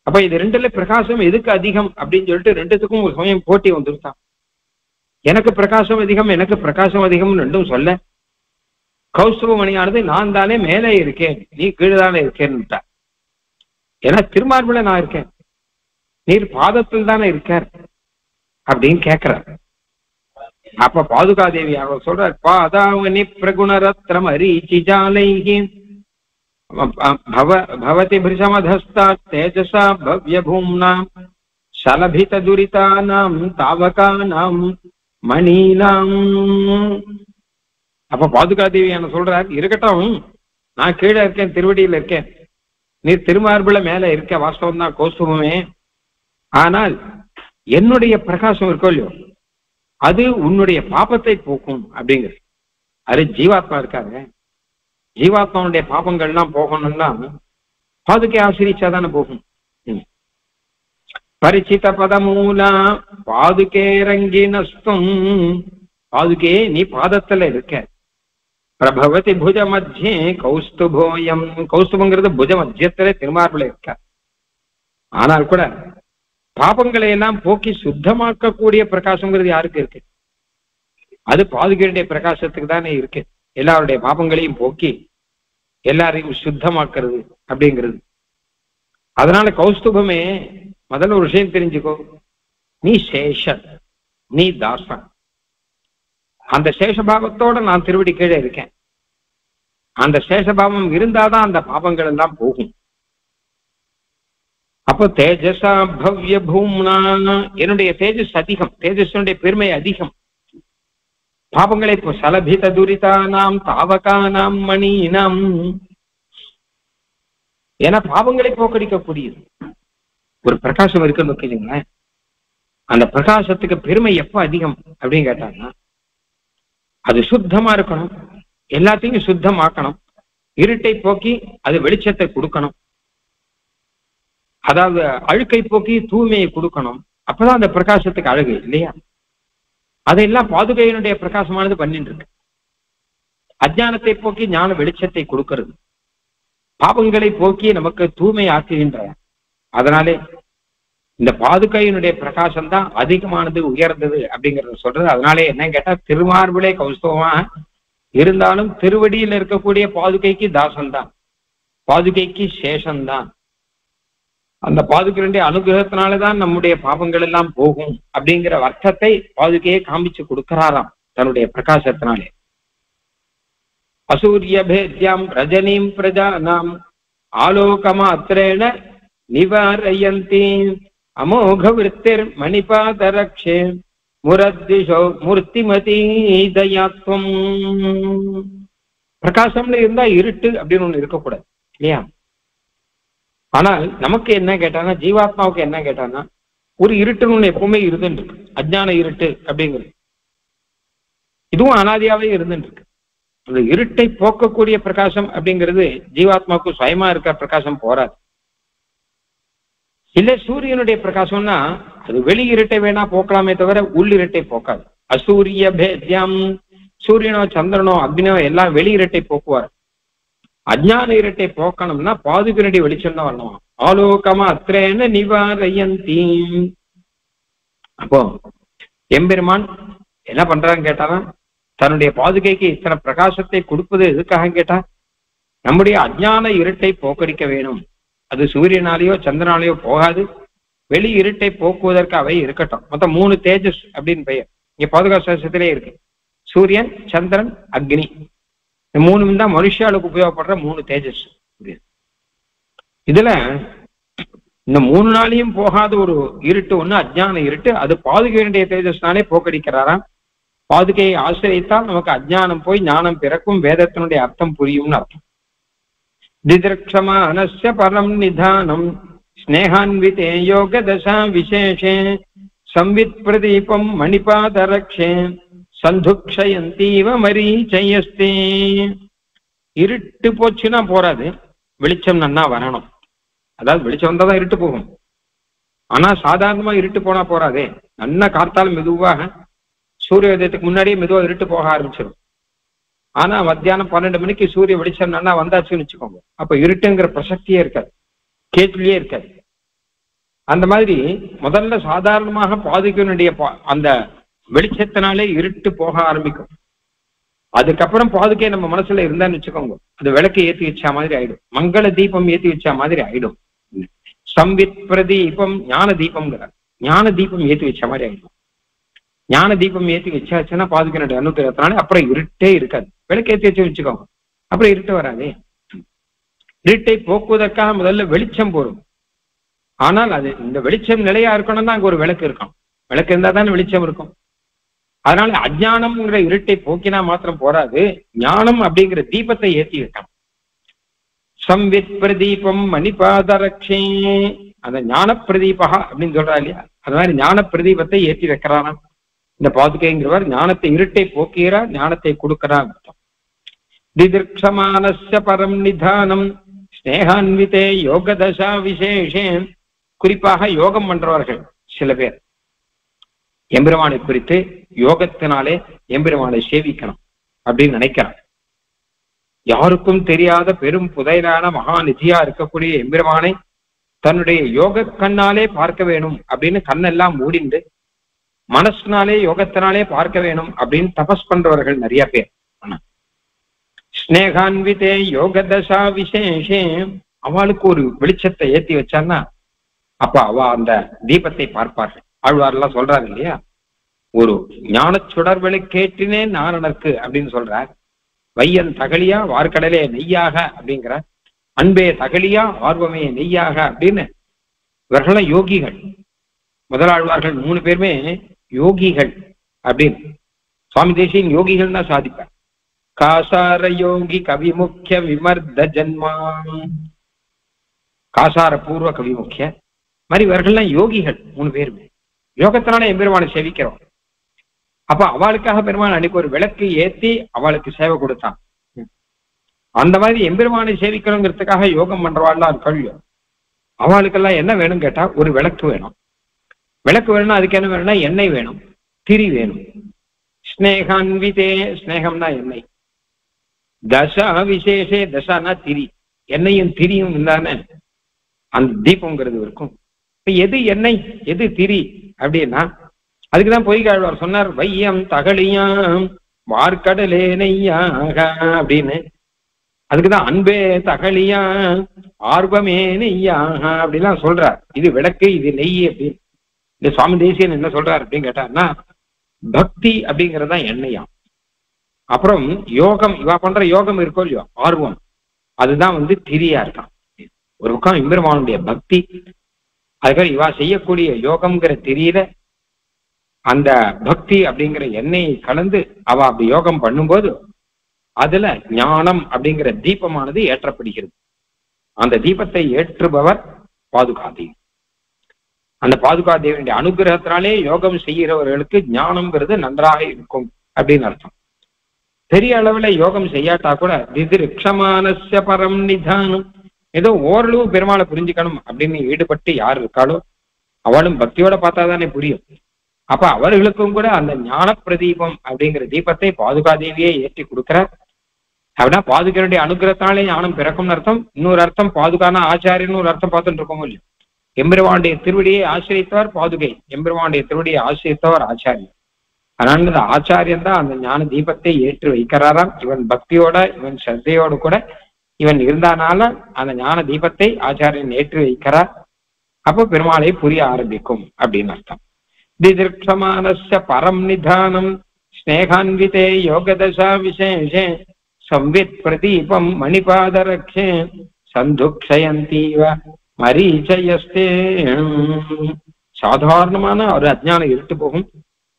அப்ப இது ரெண்டுல பிரகாசம் எதுக்கு அதிகம் அப்படின்னு சொல்லிட்டு ரெண்டுத்துக்கும் ஒரு சமயம் போட்டி வந்துருத்தான். எனக்கு பிரகாசம் அதிகம், எனக்கு பிரகாசம் அதிகம் ரெண்டும் சொல்ல, கௌஸ்துபமணியானது நான் தானே மேலே இருக்கேன், நீ கீழே இருக்கேன்னு. ஏன்னா திருமார்புல நான் இருக்கேன், நீர் பாதத்தில் தானே இருக்கார் அப்படின்னு கேட்கிறார். அப்ப பாதுகாதேவி அவர் சொல்றார், பாதாவனி பிரகுணரத்ரம் அரீச்சிஜாலைஹி பவதி பிருஷமதஸ்தா தேஜசா பவ்ய பூம்னா சலபித துரிதானாம் தாவகானாம் மணீனாம். அப்ப பாதுகாதேவி என்ன சொல்றார், இருக்கட்டும் நான் கீழே இருக்கேன், திருவடியில இருக்கேன், நீ திருமார்புல மேல இருக்க, வாஸ்தவம் தான் கௌஸ்துபமே. ஆனால் என்னுடைய பிரகாசம் இருக்கோ இல்லையோ அது உன்னுடைய பாபத்தை போக்கும் அப்படிங்கிறது. அது ஜீவாத்மா இருக்காரு, ஜீவாத்மாவுடைய பாபங்கள்லாம் போகணும்னா பாதுகை ஆசிரிச்சாதானே போகும். பரிச்சித பதமூலா பாதுகே ரங்கினஸ்தும், பாதுகே நீ பாதத்துல இருக்க. பிரபவதி புஜ மத்தியே கௌஸ்துபோயம், கௌஸ்துபங்கிறது புஜ மத்தியத்திலே திருமார்புல இருக்க. ஆனால் கூட பாபங்களை எல்லாம் போக்கி சுத்தமாக்கக்கூடிய பிரகாசங்கிறது யாருக்கு இருக்கு? அது பாதுகையுடைய பிரகாசத்துக்கு தானே இருக்கு. எல்லாருடைய பாபங்களையும் போக்கி எல்லாரையும் சுத்தமாக்குறது அப்படிங்கிறது. அதனால கௌஸ்துபமே முதல்ல ஒரு விஷயம் தெரிஞ்சுக்கோ, நீ சேஷன், நீ தாசன். அந்த சேஷபாவத்தோட நான் திருவடி கீழே இருக்கேன். அந்த சேஷபாவம் இருந்தாதான் அந்த பாவங்கள் எல்லாம் போகும். அப்போ தேஜசா பவ்ய பூம்னா, என்னுடைய தேஜஸ் அதிகம், தேஜஸனுடைய பெருமை அதிகம். பாவங்களை இப்போ சலபித துரிதானாம் தாவகானாம் மணினாம், ஏன்னா பாவங்களை போக்கடிக்கக்கூடியது ஒரு பிரகாசம் இருக்குன்னு வைக்கிறீங்களேன். அந்த பிரகாசத்துக்கு பெருமை எப்ப அதிகம் அப்படின்னு கேட்டாங்கன்னா, அது சுத்தமா இருக்கணும், எல்லாத்தையும் சுத்தமாக்கணும், இருட்டை போக்கி அது வெளிச்சத்தை கொடுக்கணும், அதாவது அழுக்கை போக்கி தூய்மையை கொடுக்கணும். அப்பதான் அந்த பிரகாசத்துக்கு அழகு இல்லையா? அதையெல்லாம் பாதுகையினுடைய பிரகாசமானது பண்ணிட்டு இருக்கு. அஜானத்தை போக்கி ஞான வெளிச்சத்தை கொடுக்கிறது, பாவங்களை போக்கி நமக்கு தூய்மை ஆக்குகின்ற. அதனாலே இந்த பாதுகையினுடைய பிரகாசம் தான் அதிகமானது, உயர்ந்தது அப்படிங்கறத சொல்றது. அதனாலே என்ன கேட்டா, திருமார்பிளை கௌஸ்தவமா இருந்தாலும் திருவடியில் இருக்கக்கூடிய பாதுகைக்கு தாசன்தான், பாதுகைக்கு சேஷன்தான். அந்த பாதுகையினுடைய அனுகிரகத்தினாலதான் நம்முடைய பாவங்கள் எல்லாம் போகும் அப்படிங்கிற அர்த்தத்தை பாதுகையை காமிச்சு கொடுக்கிறாராம் தன்னுடைய பிரகாசத்தினாலே. அசூரிய பேத்யாம் ரஜனீம் பிரஜானாம் ஆலோகமாத்திரேன நிவாரயந்தி அமோக விருத்திர் மணிபாதரக்ஷே முரத்திஷோ மூர்த்திமதி தயாத்வம். பிரகாசம்னு இருந்தா இருட்டு அப்படின்னு ஒண்ணு இருக்கக்கூடாது இல்லையா? ஆனால் நமக்கு என்ன கேட்டானா, ஜீவாத்மாவுக்கு என்ன கேட்டானா, ஒரு இருட்டுன்னு ஒண்ணு எப்பவுமே இருந்துட்டு இருக்கு, அஜ்ஞான இருட்டு அப்படிங்கிறது. இதுவும் அனாதியாவே இருந்துட்டு இருக்கு. அந்த இருட்டை போக்கக்கூடிய பிரகாசம் அப்படிங்கிறது ஜீவாத்மாவுக்கு சுயமா இருக்கிற பிரகாசம் போராது. இல்ல சூரியனுடைய பிரகாசம்னா அது வெளி இருட்டை வேணா போக்கலாமே தவிர உள் இருட்டை போக்காது. அசூரிய பேத்யாம், சூரியனோ சந்திரனோ அக்னியோ எல்லாம் வெளி இருட்டை போக்குவார். அஜ்ஞான இருட்டை போக்கணும்னா பாதுகரடி வெளிச்சம் தான் வரணும். ஆலோகமா அத்திரேன நிவாரயந்தி. அப்போ எம்பெருமான் என்ன பண்றான்னு கேட்டானா, தன்னுடைய பாதுகைக்கு இத்தனை பிரகாசத்தை கொடுப்பது எதுக்காக கேட்டா, நம்முடைய அஜ்ஞான இருட்டை போக்கடிக்க வேணும். அது சூரியனாலேயோ சந்திரனாலேயோ போகாது, வெளி இருட்டை போக்குவதற்கு அவை இருக்கட்டும். மொத்தம் 3 தேஜஸ் அப்படின்னு பெயர் இங்க பாதுகா சாஸ்திரத்திலே இருக்கு. சூரியன், சந்திரன், அக்னி, இந்த 3 தான் மனுஷாளுக்கு உபயோகப்படுற 3 தேஜஸ். இதுல இந்த 3 நாளையும் போகாத ஒரு இருட்டு ஒண்ணு அஜ்ஞான இருட்டு. அது பாதுகையினுடைய தேஜஸ்னாலே போக்கடிக்கிறாராம். பாதுகையை ஆசிரியத்தால் நமக்கு அஜ்ஞானம் போய் ஞானம் பிறக்கும், வேதத்தினுடைய அர்த்தம் புரியும்னு அர்த்தம். திதிர்க்ஷமானஸ்ய பரம் நிதானம் ஸ்நேகான்விதே யோக தசா விசேஷே சம்வித் பிரதீபம் மணிபாதரக்ஷே சந்துக்ஷயந்தீவ மரீச்சயஸ்தே. இருட்டு போச்சுன்னா போறாது, வெளிச்சம் நன்னா வரணும். அதாவது வெளிச்சம் வந்தாதான் இருட்டு போகும். ஆனா சாதாரணமா இருட்டு போனா போறாதே, நன்னா காத்தாலும் மெதுவாக சூரிய உதயத்துக்கு முன்னாடியே மெதுவாக இருட்டு போக ஆரம்பிச்சிடும். ஆனா மத்தியானம் 12 மணிக்கு சூரிய வெளிச்சம் நன்னா வந்தாச்சுன்னு வச்சுக்கோங்க, அப்ப இருட்டுங்கிற பிரசக்தியே இருக்காது, கேள்வியே இருக்காது. அந்த மாதிரி முதல்ல சாதாரணமாக பாதுகையினுடைய அந்த வெளிச்சத்தினாலே இருட்டு போக ஆரம்பிக்கும். அதுக்கப்புறம் பாதுகை நம்ம மனசுல இருந்தான்னு வச்சுக்கோங்க, அது விளக்கு ஏற்றி வச்சா மாதிரி ஆயிடும், மங்கள தீபம் ஏற்றி வச்சா மாதிரி ஆயிடும். சம்வித் பிரதீபம், ஞான தீபம்ங்கிறார், ஞான தீபம் ஏற்றி வச்ச மாதிரி ஆயிடும். ஞான தீபம் ஏற்றி வச்சாச்சுன்னா பாதுகையினுடைய அனுகிரகத்தினாலே அப்புறம் இருட்டே இருக்காது. விளக்கு ஏற்றி வச்சு வச்சுக்கோங்க, அப்புறம் இருட்டு வராதே. இருட்டை போக்குவதற்காக முதல்ல வெளிச்சம் போடும். ஆனால் அது இந்த வெளிச்சம் நிலையா இருக்கணும்னா அங்க ஒரு விளக்கு இருக்கும். விளக்கு இருந்தா தானே வெளிச்சம் இருக்கும். அதனால அஜ்ஞானம்ங்கிற இருட்டை போக்கினா மாத்திரம் போராது, ஞானம் அப்படிங்கிற தீபத்தை ஏற்றி வைக்கணும். சம்வித் பிரதீபம் மணிபாதரக்ஷே, அந்த ஞான பிரதீபா அப்படின்னு சொல்றா இல்லையா, அது மாதிரி ஞான பிரதீபத்தை ஏற்றி வைக்கிறாராம் இந்த பாதுகைங்கிறவர். ஞானத்தை இருட்டை போக்குகிறார், ஞானத்தை கொடுக்கிறார் அர்த்தம். திதிர்க்ஷமானஸ்ய பரம் நிதானம் ஸ்நேகான்விதே யோக தசா விசேஷே. குறிப்பாக யோகம் பண்றவர்கள் சில பேர் எம்பெருமானை குறித்து யோகத்தினாலே எம்பெருமானை சேவிக்கணும் அப்படின்னு நினைக்கிறார். யாருக்கும் தெரியாத பெரும் புதையலான மகாநிதியா இருக்கக்கூடிய எம்பெருமானை தன்னுடைய யோக கண்ணாலே பார்க்க வேணும் அப்படின்னு கண்ணெல்லாம் மூடிண்டு மனசுனாலே யோகத்தினாலே பார்க்க வேணும் அப்படின்னு தபஸ் பண்றவர்கள் நிறைய பேர். ஸ்நேகான்விதே யோக தசா விசேஷே, அவளுக்கு ஒரு வெளிச்சத்தை ஏற்றி வச்சான்னா அப்ப அவ அந்த தீபத்தை பார்ப்பார்கள். ஆழ்வாரெல்லாம் சொல்றாரு இல்லையா, ஒரு ஞான சுடர்வெளி கேட்டினேன் நாரணர்க்கு அப்படின்னு சொல்றார். வையன் தகலியா வார்கடலே நெய்யாக அப்படிங்கிற, அன்பே தகலியா ஆர்வமே நெய்யாக அப்படின்னு. இவர்கள்லாம் யோகிகள். முதலாழ்வார்கள் 3 பேருமே யோகிகள் அப்படின்னு. சுவாமி தேசியன் யோகிகள் தான் சாதிப்பார். காசார யோகி கவிமுக்கிய விமர்த ஜன்மா, காசார பூர்வ கவிமுக்கிய மாதிரி இவர்கள்லாம் யோகிகள் 3 பேருமே. யோகத்தினால எம்பெருமானை சேவிக்கிறோம். அப்ப அவளுக்காக பெருமான் அன்னைக்கு ஒரு விளக்கு ஏத்தி அவளுக்கு சேவை கொடுத்தான். அந்த மாதிரி எம்பெருமானை சேவிக்கணுங்கிறதுக்காக யோகம் பண்றவாள்லாம் கல்வியோ, அவளுக்கெல்லாம் என்ன வேணும் கேட்டா ஒரு விளக்கு வேணும். விளக்கு வேணும்னா அதுக்கு என்ன வேணும்னா எண்ணெய் வேணும், திரி வேணும். ஸ்னேகான்விதே, ஸ்னேகம்னா எண்ணெய். தசா விசேஷே, தசானா திரி. எண்ணெயும் திரியும் இருந்தானே அந்த தீபங்கிறது இருக்கும். இப்ப எது எண்ணெய் எது திரி அப்படின்னா அதுக்குதான் பொய்காழ்வார் சொன்னார், வையம் தகலியாம் வார்கடலே நெய்யாக அப்படின்னு. அதுக்குதான் அன்பே தகலியா ஆர்வமே நெய்யாக அப்படிலாம் சொல்றார். இது விளக்கு, இது நெய் அப்படின்னு. இந்த சுவாமி தேசியன் என்ன சொல்றார் அப்படின்னு கேட்டார்னா, பக்தி அப்படிங்கறதுதான் எண்ணெயாம். அப்புறம் யோகம், இவா பண்ற யோகம் இருக்கோ இல்லையோ ஆர்வம், அதுதான் திரியா இருக்கான். ஒரு பக்கம் எம்பெருமானுடைய பக்தி, அதுக்கப்புறம் இவா செய்யக்கூடிய யோகம்ங்கிற திரியில அந்த பக்தி அப்படிங்கிற எண்ணெயை கலந்து அவ அப்படி யோகம் பண்ணும்போது அதுல ஞானம் அப்படிங்கிற தீபமானது ஏற்றப்படுகிறது. அந்த தீபத்தை ஏற்றுபவர் பாதுகாதேவி. அந்த பாதுகாதேவியுடைய அனுகிரகத்தினாலே யோகம் செய்கிறவர்களுக்கு ஞானம்ங்கிறது நன்றாக இருக்கும் அப்படின்னு அர்த்தம். பெரிய அளவுல யோகம் செய்யாட்டா கூட திதிருக்ஷமானஸ்ய பரம் நிதானம், ஏதோ ஓரளவு பெருமாளை புரிஞ்சுக்கணும் அப்படின்னு ஈடுபட்டு யார் இருக்காளோ அவளும் பக்தியோட பார்த்தாதானே புரியும். அப்ப அவர்களுக்கும் கூட அந்த ஞான பிரதீபம் அப்படிங்கிற தீபத்தை பாதுகாதேவியே ஏற்றி கொடுக்கிறார். அப்படின்னா பாதுகையுடைய அனுகிரகத்தாலே ஞானம் பிறக்கும்னு அர்த்தம். இன்னொரு அர்த்தம் பாதுகான ஆச்சாரியன்னு ஒரு அர்த்தம் பார்த்துட்டு இருக்கோம் இல்லையோ. எம்பெருமானுடைய திருவடியை ஆசிரியத்தவர் பாதுகை, எம்பெருமானுடைய திருவடியை ஆசிரியத்தவர் ஆச்சாரியன். அதனால அந்த ஆச்சாரியன் தான் அந்த ஞான தீபத்தை ஏற்றி வைக்கிறாராம். இவன் பக்தியோட இவன் ஸ்ரத்தையோடு கூட இவன் இருந்தானால அந்த ஞான தீபத்தை ஆச்சாரியன் ஏற்றி வைக்கிறார். அப்போ பெருமாளை புரிய ஆரம்பிக்கும் அப்படின்னு அர்த்தம். திதிர்க்ஷமானஸ்ய பரம் நிதானம் ஸ்னேகான்விதே யோகதசா விசேஷே சம்வித் பிரதீபம் மணிபாதரக்ஷே சந்துக்ஷயந்தீவ மரீச்சயஸ்தே. சாதாரணமான ஒரு அஜ்ஞானம் இருட்டு போகும்,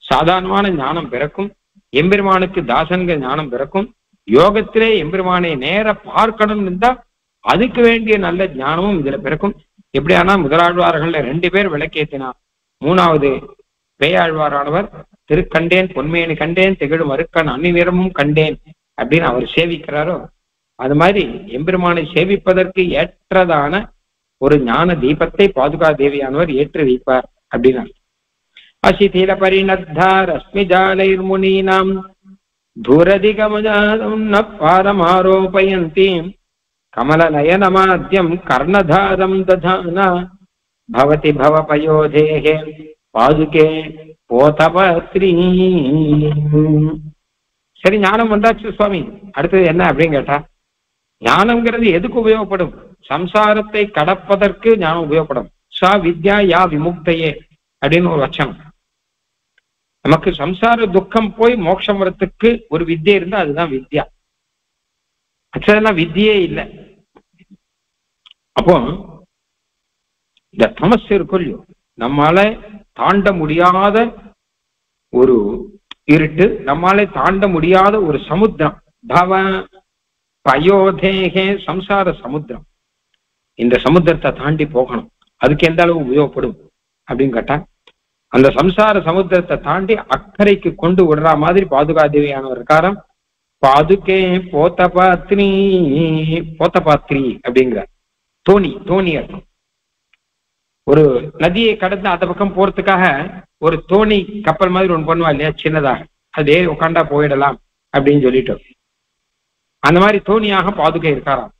சாதாரணமான ஞானம் பிறக்கும், எம்பெருமானுக்கு தாசன்கள் ஞானம் பிறக்கும். யோகத்திலே எம்பெருமானை நேர பார்க்கணும் இருந்தா அதுக்கு வேண்டிய நல்ல ஞானமும் இதுல பிறக்கும். எப்படியானா முதலாழ்வார்கள் 2 பேர் விளக்கேத்தினார். 3வது பேயாழ்வாரானவர் திருக்கண்டேன் பொன்மேனி கண்டேன் திகழும் மறுக்கண் அன்னி நிறமும் கண்டேன் அப்படின்னு அவர் சேவிக்கிறாரோ, அது மாதிரி எம்பெருமானை சேவிப்பதற்கு ஏற்றதான ஒரு ஞான தீபத்தை பாதுகா தேவியானவர் ஏற்றி வைப்பார் அப்படின்னா. அசிதில பரிணத்தார் அஸ்மி ஜாலைர் முனீனாம் தூரதிகமஜாதம் ந பாரமாரோபயந்தி கமல நயனமாத்யம் கர்ணதாரம் ததானா பவதி பவபயோதேஹே பாதுகே போதபத்ரி. சரி, ஞானம் வந்தாச்சு சுவாமி, அடுத்தது என்ன அப்படின்னு கேட்டா, ஞானம்ங்கிறது எதுக்கு உபயோகப்படும்? சம்சாரத்தை கடப்பதற்கு ஞானம் உபயோகப்படும். சா வித்யா யா விமுக்தையே அப்படின்னு ஒரு வச்சனம். நமக்கு சம்சார துக்கம் போய் மோட்சம் வரத்துக்கு ஒரு வித்யை இருந்தா அதுதான் வித்யா. அச்சதெல்லாம் வித்தியே இல்லை. அப்போ இந்த தமஸ் இருக்கும் இல்லையோ, நம்மால தாண்ட முடியாத ஒரு இருட்டு, நம்மாலே தாண்ட முடியாத ஒரு சமுத்திரம், பவ பயோதேகே சம்சார சமுத்திரம். இந்த சமுத்திரத்தை தாண்டி போகணும், அதுக்கு எந்த அளவு உபயோகப்படும் அப்படின்னு கேட்டா, அந்த சம்சார சமுத்திரத்தை தாண்டி அக்கறைக்கு கொண்டு விடுற மாதிரி பாதுகாதேவியானவர் இருக்காராம். பாதுகே போத்தபாத்ரி, போத்தபாத்ரி அப்படிங்கிற தோணி அர்த்தம். ஒரு நதியை கடந்து அந்த பக்கம் போறதுக்காக ஒரு தோணி கப்பல் மாதிரி ஒன்று பண்ணுவா இல்லையா, சின்னதாக, அதே உட்காண்டா போயிடலாம் அப்படின்னு சொல்லிட்டோம். அந்த மாதிரி தோணியாக பாதுகை இருக்காராம்.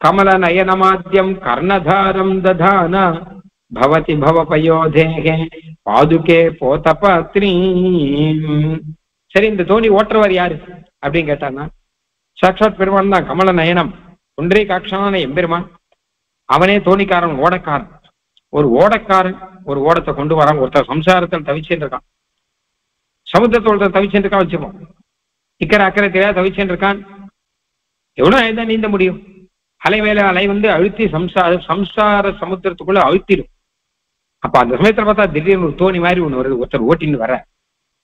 கமல நயனமாத்யம் கர்ணதாரம் ததானா பவதி பவபயோதேகே பாதுகே போதபாத்ரி. சரி, இந்த தோணி ஓட்டுறவர் யாரு அப்படின்னு கேட்டான்னா, சாட்சாத் பெருமான் தான். கமல நயனம் ஒன்றே காட்சனான எம்பெருமான், அவனே தோணிக்காரன், ஓடக்காரன். ஒரு ஓடக்காரன் ஒரு ஓடத்தை கொண்டு வரான். ஒருத்தர் சம்சாரத்தில் தவிச்சுட்டு இருக்கான், சமுத்திரத்தில் ஒருத்தர் தவிச்சுட்டு இருக்கான் வச்சுப்போம். இக்கரை அக்கறை தெரியாத தவிச்சுட்டு இருக்கான். எவ்வளவு ஆயுதான் நீந்த முடியும்? அலை மேல அலை வந்து அழுத்தி சம்சார சமுத்திரத்துக்குள்ள அழுத்திடும். அப்ப அந்த சமயத்துல பார்த்தா திடீர்னு ஒரு தோணி மாதிரி ஒண்ணு வருது, ஒருத்தர் ஓட்டின்னு வர,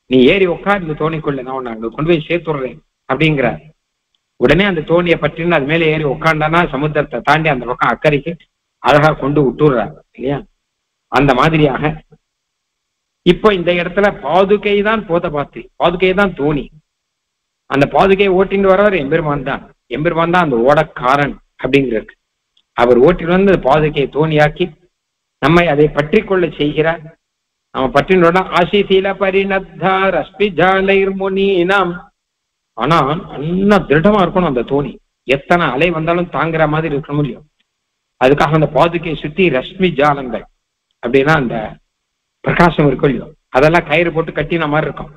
நீ ஏறி உட்கார் இந்த தோணிக்குள்ள, நான் உன்னை அங்க கொண்டு போய் சேர்த்துடுறேன் அப்படிங்கிற. உடனே அந்த தோணியை பற்றின்னு அது மேலே ஏறி உட்காண்டானா சமுத்திரத்தை தாண்டி அந்த பக்கம் அக்கறைக்கு அழகா கொண்டு விட்டுடுறாரு இல்லையா? அந்த மாதிரியாக இப்ப இந்த இடத்துல பாதுகை தான் போதபாத்திரி, பாதுகை தான் தோணி. அந்த பாதுகையை ஓட்டின்னு வரவர் எம்பெருமான் தான். எம்பெருமான் தான் அந்த ஓடக்காரன் அப்படிங்கிறது. அவர் ஓட்டின்னு வந்து அந்த பாதுகையை தோணியாக்கி நம்மை அதை பற்றி கொள்ள செய்கிறார். நம்ம பற்றினோட ஆசிசீல பரிணத்தா ரஸ்பி ஜாலைர் முனீனாம். ஆனா நல்லா திருடமா இருக்கணும் அந்த தோணி, எத்தனை அலை வந்தாலும் தாங்குற மாதிரி இருக்கணும் இல்லையோ. அதுக்காக அந்த பாதுகையை சுத்தி ரஷ்மி ஜாலங்கள் அப்படின்னா அந்த பிரகாசம் இருக்கும் இல்லையோ, அதெல்லாம் கயிறு போட்டு கட்டின மாதிரி இருக்கும்.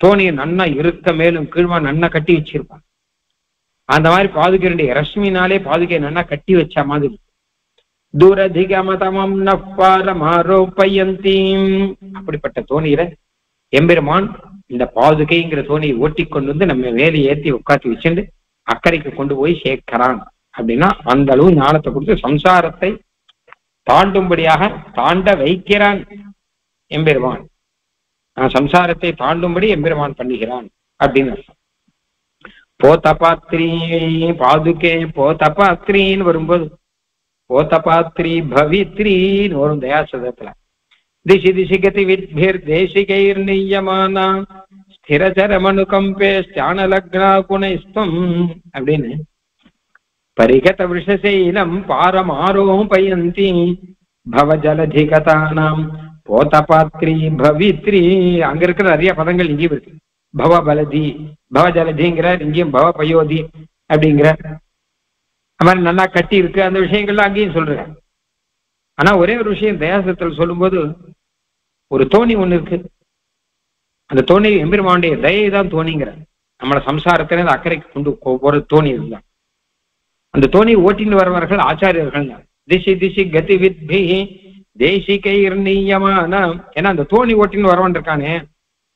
தோணியை நன்னா இருக்க மேலும் கீழ்மா நன்னா கட்டி வச்சிருப்பான். அந்த மாதிரி பாதுகையுடைய ரஷ்மினாலே பாதுகையை நன்னா கட்டி வச்ச மாதிரி. தூரதிகமதமம் நப்பாரமாரோபயந்தீம். அப்படிப்பட்ட தோணியில எம்பெருமான் இந்த பாதுகைங்கிற தோணியை ஓட்டி கொண்டு வந்து நம்ம வேலை ஏற்றி உட்காத்தி வச்சுட்டு அக்கறைக்கு கொண்டு போய் சேர்க்கிறான். அப்படின்னா அந்த அளவு ஞானத்தை கொடுத்து சம்சாரத்தை தாண்டும்படியாக தாண்ட வைக்கிறான் எம்பெருமான். சம்சாரத்தை தாண்டும்படி எம்பெருமான் பண்ணுகிறான் அப்படின்னு. போதபாத்திரி பாதுகே போதபாத்திரின்னு வரும்போது போதபாத்திரி பவித்ரின்னு வரும் தயாசதத்துல. திசி திசி கதி வித்பிர் தேசிகைர் நியமானா ஸ்திரச்சரமனுகம்பே ஸ்தானலக்னா குணைஸ்தம் அப்படின்னு. பரிகத விஷசைலம் பாரம் ஆரோபயந்தி பவஜலதிகதானாம் போதபாத்திரி பவித்ரி. அங்க இருக்கிற நிறைய பதங்கள் இங்கேயும் இருக்கு. பவபலதி பவஜலதிங்கிற, இங்கேயும் பவ பயோதி அப்படிங்கிற மாதிரி நல்லா கட்டி இருக்கு. அந்த விஷயங்கள்லாம் அங்கேயும் சொல்றேன். ஆனா ஒரே ஒரு விஷயம் தயாசத்தில் சொல்லும்போது, ஒரு தோணி ஒண்ணு இருக்கு. அந்த தோணி எம்பெருமானுடைய தயை தான் தோணிங்கிற. நம்மள சம்சாரத்திலே அந்த அக்கறைக்கு கொண்டு ஒரு தோணி இருந்தான். அந்த தோணியை ஓட்டின்னு வருவார்கள் ஆச்சாரியர்கள். திசி திசி கதி வித்பி தேசிகைர் நியமான. ஏன்னா அந்த தோணி ஓட்டின்னு வரவன் இருக்கானே,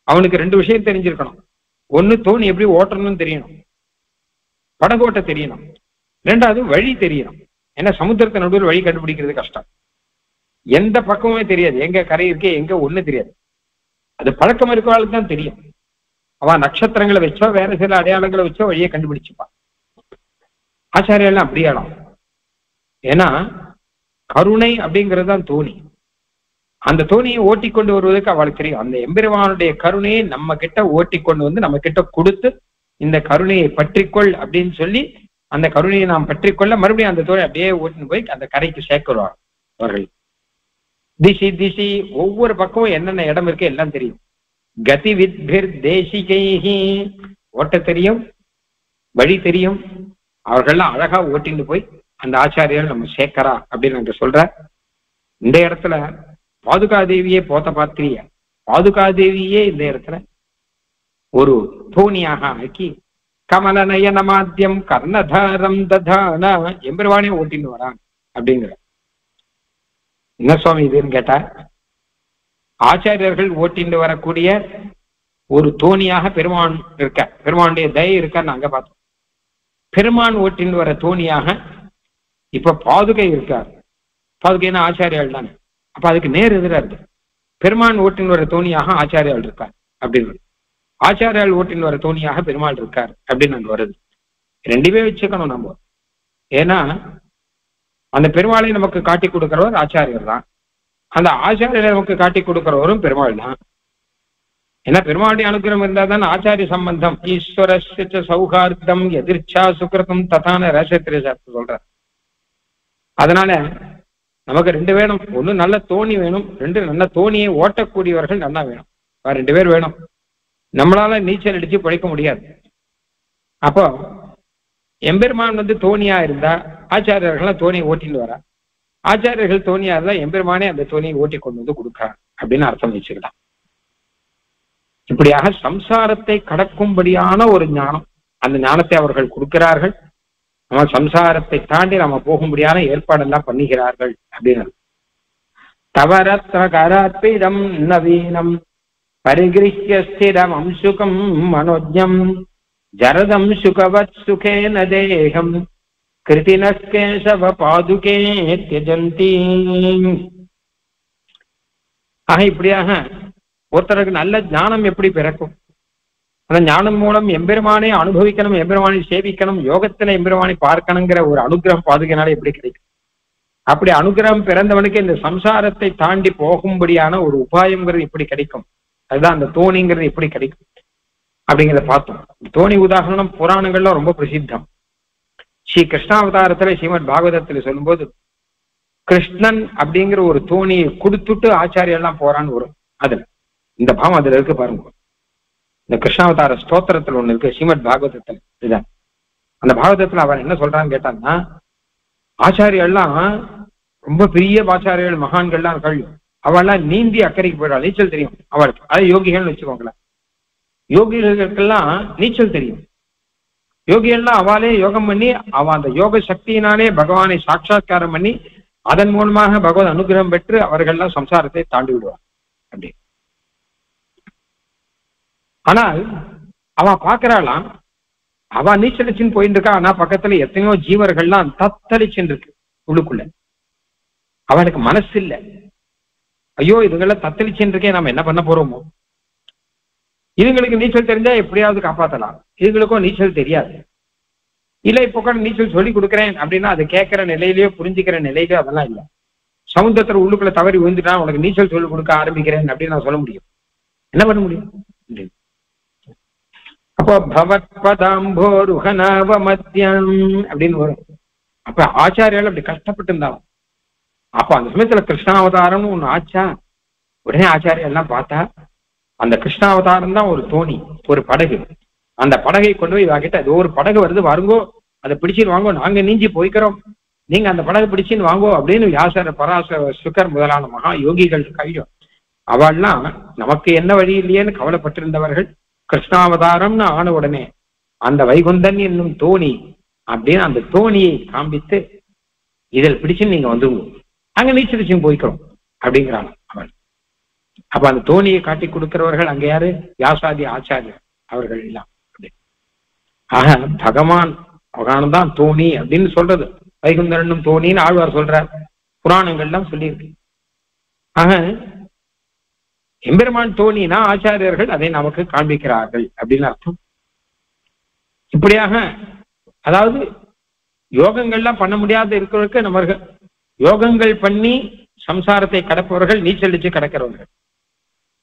அவனுக்கு ரெண்டு விஷயம் தெரிஞ்சிருக்கணும். ஒண்ணு, தோணி எப்படி ஓட்டணும்னு தெரியணும், படகோட்ட தெரியணும். ரெண்டாவது வழி தெரியணும். ஏன்னா சமுத்திரத்தை நடுவில் வழி கண்டுபிடிக்கிறது கஷ்டம். எந்த பக்கமுமே தெரியாது, எங்க கரை இருக்கே எங்க ஒண்ணு தெரியாது. அது பழக்கம் இருக்கிறவளுக்கு தான் தெரியும். அவன் நட்சத்திரங்களை வச்சோ வேற சில அடையாளங்களை வச்சோ வழியை கண்டுபிடிச்சுப்பான். ஆச்சாரியெல்லாம் அப்படியாலாம். ஏன்னா கருணை அப்படிங்கிறது தான் தோணி. அந்த தோணியை ஓட்டி கொண்டு வருவதற்கு அவளுக்கு தெரியும். அந்த எம்பெருமானுடைய கருணையை நம்ம கிட்ட ஓட்டி கொண்டு வந்து நம்ம கிட்ட கொடுத்து இந்த கருணையை பற்றிக்கொள் அப்படின்னு சொல்லி அந்த கருணையை நாம் பற்றிக்கொள்ள மறுபடியும் அந்த தோணி அப்படியே ஓட்டின்னு போய் அந்த கரைக்கு சேர்க்கிறார் அவர்கள். திசி திசி ஒவ்வொரு பக்கமும் என்னென்ன இடம் இருக்கு எல்லாம் தெரியும். கதி வித்பிர் தேசிகைஹி ஓட்ட தெரியும், வழி தெரியும். அவர்கள்லாம் அழகா ஓட்டின்னு போய் அந்த ஆச்சாரியர்கள் நம்ம சேர்க்கிறா அப்படின்னு அங்க சொல்ற. இந்த இடத்துல பாதுகாதேவியே போதபாத்திரிய, பாதுகாதேவியே இந்த இடத்துல ஒரு தோணியாக ஆக்கி கமல நயன மாத்தியம் கர்ணதாரம் ததானா எம்பெருமானே ஓட்டின்னு வரான் அப்படிங்கிற. என்ன சுவாமி இதுன்னு கேட்டா, ஆச்சாரியர்கள் ஓட்டின்னு வரக்கூடிய ஒரு தோணியாக பெருமான் இருக்க, பெருமானுடைய தயை இருக்கான்னு அங்க பார்த்தோம். பெருமான் ஓட்டின்னு வர தோணியாக இப்ப பாதுகை இருக்கார். பாதுகைன்னா ஆச்சாரியால் தானே, அப்ப அதுக்கு நேர் எதிராக இருக்கு. பெருமான் ஓட்டின்னு வர தோணியாக ஆச்சாரியால் இருக்கார் அப்படின்னு, ஆச்சாரியால் ஓட்டின்னு வர தோணியாக பெருமாள் இருக்கார் அப்படின்னு அங்க வருது. ரெண்டுமே வச்சுக்கணும் நம்ம. ஏன்னா அந்த பெருமாளை நமக்கு காட்டி கொடுக்கிறவர் ஆச்சாரியர் தான், அந்த ஆச்சாரியரை நமக்கு காட்டி கொடுக்கிறவரும் பெருமாள் தான். ஏன்னா பெருமாளுடைய அனுகிரகம் இருந்தா தான் ஆச்சாரிய சம்பந்தம். ஈஸ்வர சௌஹார்த்தம் எதிர்ச்சா சுக்கிரதம் ததான ரசத்திர சாஸ்திரம் சொல்ற. அதனால நமக்கு ரெண்டு வேணும். ஒண்ணு நல்ல தோணி வேணும், ரெண்டு நல்ல தோணியை ஓட்டக்கூடியவர்கள் நல்லா வேணும். ரெண்டு பேர் வேணும். நம்மளால நீச்சல் அடிச்சு பிழைக்க முடியாது. அப்போ எம்பெருமான் வந்து தோணியா இருந்தா ஆச்சாரியர்கள் தோணியை ஓட்டின்னு வரா, ஆச்சாரியர்கள் தோணியா இருந்தா எம்பெருமானே அந்த தோணியை ஓட்டி கொண்டு வந்து கொடுக்கிறார் அப்படின்னு அர்த்தம் வச்சுக்கலாம். இப்படியாக சம்சாரத்தை கடக்கும்படியான ஒரு ஞானம், அந்த ஞானத்தை அவர்கள் கொடுக்கிறார்கள். நம்ம சம்சாரத்தை தாண்டி நம்ம போகும்படியான ஏற்பாடெல்லாம் பண்ணுகிறார்கள் அப்படின்னு. தவரத்ன கராத்பிதம் நவீனம் பரிகிருஹ்ய ஸ்திரம் அம்சுகம் மனோஜம் ஜரதம் சுகவத் சுகேன தேகம் கிருதினஸ்கேசவ பாதுகே தியஜந்தி. ஆக இப்படியாக ஒருத்தருக்கு நல்ல ஞானம் எப்படி பிறக்கும்? அந்த ஞானம் மூலம் எம்பெருமானை அனுபவிக்கணும், எம்பெருமானை சேவிக்கணும், யோகத்துல எம்பெருமானை பார்க்கணுங்கிற ஒரு அனுகிரகம் பாதுகையினால எப்படி கிடைக்கும்? அப்படி அனுகிரகம் பிறந்தவனுக்கு இந்த சம்சாரத்தை தாண்டி போகும்படியான ஒரு உபாயங்கிறது எப்படி கிடைக்கும்? அதுதான் அந்த தோணிங்கிறது எப்படி கிடைக்கும் அப்படிங்கிறத பார்த்தோம். தோணி உதாரணம் புராணங்கள்ல ரொம்ப பிரசித்தம். ஸ்ரீ கிருஷ்ணாவதாரத்துல ஸ்ரீமத் பாகவதத்துல சொல்லும்போது கிருஷ்ணன் அப்படிங்கிற ஒரு தோணியை கொடுத்துட்டு ஆச்சாரியெல்லாம் போறான்னு வரும். அதுல இந்த பாவம் அதுல இருக்கு பாருங்க. இந்த கிருஷ்ணாவதார ஸ்தோத்திரத்துல ஒண்ணு இருக்கு ஸ்ரீமத் பாகவதத்துல. இதான் அந்த பாகவதத்துல அவர் என்ன சொல்றான்னு கேட்டாங்கன்னா, ஆச்சாரியெல்லாம் ரொம்ப பெரிய ஆச்சாரியர்கள் மகான்கள்லாம் கழிவு அவள்லாம் நீந்தி அக்கறைக்கு போயிடுவா, நீச்சல் தெரியும் அவளுக்கு. அது யோகிகள்னு வச்சுக்கோங்களேன். யோகிகளுக்கெல்லாம் நீச்சல் தெரியும். யோகிகள்லாம் அவளே யோகம் பண்ணி அவ அந்த யோக சக்தியினாலே பகவானை சாட்சாத்காரம் பண்ணி அதன் மூலமாக பகவத் அனுகிரகம் பெற்று அவர்கள்லாம் சம்சாரத்தை தாண்டி விடுவார். அப்படி ஆனால் அவ பாக்குறாளாம், அவ நீச்சலிச்சுன்னு போயிட்டு இருக்கா. ஆனா பக்கத்துல எத்தனையோ ஜீவர்கள்லாம் தத்தளிச்சுன்னு இருக்கு உள்ளுக்குள்ள. அவளுக்கு மனசு இல்லை. ஐயோ இதுங்கெல்லாம் தத்தளிச்சுன்னு இருக்கே, நம்ம என்ன பண்ண போறோமோ? இதுங்களுக்கு நீச்சல் தெரிஞ்சா எப்படியாவது காப்பாத்தலாம். இதுங்களுக்கும் நீச்சல் தெரியாது. இல்ல இப்போ கூட நீச்சல் சொல்லி கொடுக்குறேன் அப்படின்னா அது கேட்கிற நிலையிலயோ புரிஞ்சுக்கிற நிலையிலயோ அதெல்லாம் இல்லை. சமுத்திரத்துல உள்ளுக்குள்ள தவறி விழுந்துட்டா உனக்கு நீச்சல் சொல்லி கொடுக்க ஆரம்பிக்கிறேன் அப்படின்னு நான் சொல்ல முடியும்? என்ன பண்ண முடியும்? அப்போ பவத்பதாம்போருஹநாவ மத்தியம் அப்படின்னு வரும். அப்ப ஆச்சாரியால் அப்படி கஷ்டப்பட்டு இருந்தாலும் அப்ப அந்த சமயத்துல கிருஷ்ணாவதாரம்னு ஒண்ணு ஆச்சா. உடனே ஆச்சாரியா எல்லாம் பார்த்தா அந்த கிருஷ்ணாவதாரம் தான் ஒரு தோணி, ஒரு படகு. அந்த படகை கொண்டு போய் வாங்கிட்டு அது ஒரு படகு வருது வாங்கோ, அதை பிடிச்சின்னு வாங்கோ, நாங்க நீஞ்சி போய்க்கிறோம், நீங்க அந்த படகு பிடிச்சின்னு வாங்கோ அப்படின்னு வியாசர் பராசர சுகர் முதலான மகா யோகிகள் கையும் அவள்லாம் நமக்கு என்ன வழி இல்லையேன்னு கவலைப்பட்டிருந்தவர்கள் கிருஷ்ணாவதாரம்னு ஆன உடனே அந்த வைகுந்தன் என்னும் தோணி அப்படின்னு அந்த தோணியை காண்பித்து இதில் பிடிச்சு நீங்க வந்துருங்க, அங்க நீச்சல் போய்க்கிறோம் அப்படிங்கிறாங்க அவள். அப்ப அந்த தோணியை காட்டி கொடுக்கிறவர்கள் அங்க யாரு? வியாசாதி ஆச்சாரியர் அவர்கள் எல்லாம். ஆக பகவான் தான் தோணி அப்படின்னு சொல்றது. வைகுந்தரனும் தோணின்னு ஆழ்வார் சொல்றார், புராணங்கள்லாம் சொல்லியிருக்கு. ஆக எம்பெருமான் தோணினா ஆச்சாரியர்கள் அதை நமக்கு காண்பிக்கிறார்கள் அப்படின்னு அர்த்தம். இப்படியாக அதாவது யோகங்கள்லாம் பண்ண முடியாத இருக்கிறவருக்கு நம்மர்கள் யோகங்கள் பண்ணி சம்சாரத்தை கடப்பவர்கள், நீச்சல் அடிச்சு கடக்கிறவர்கள்.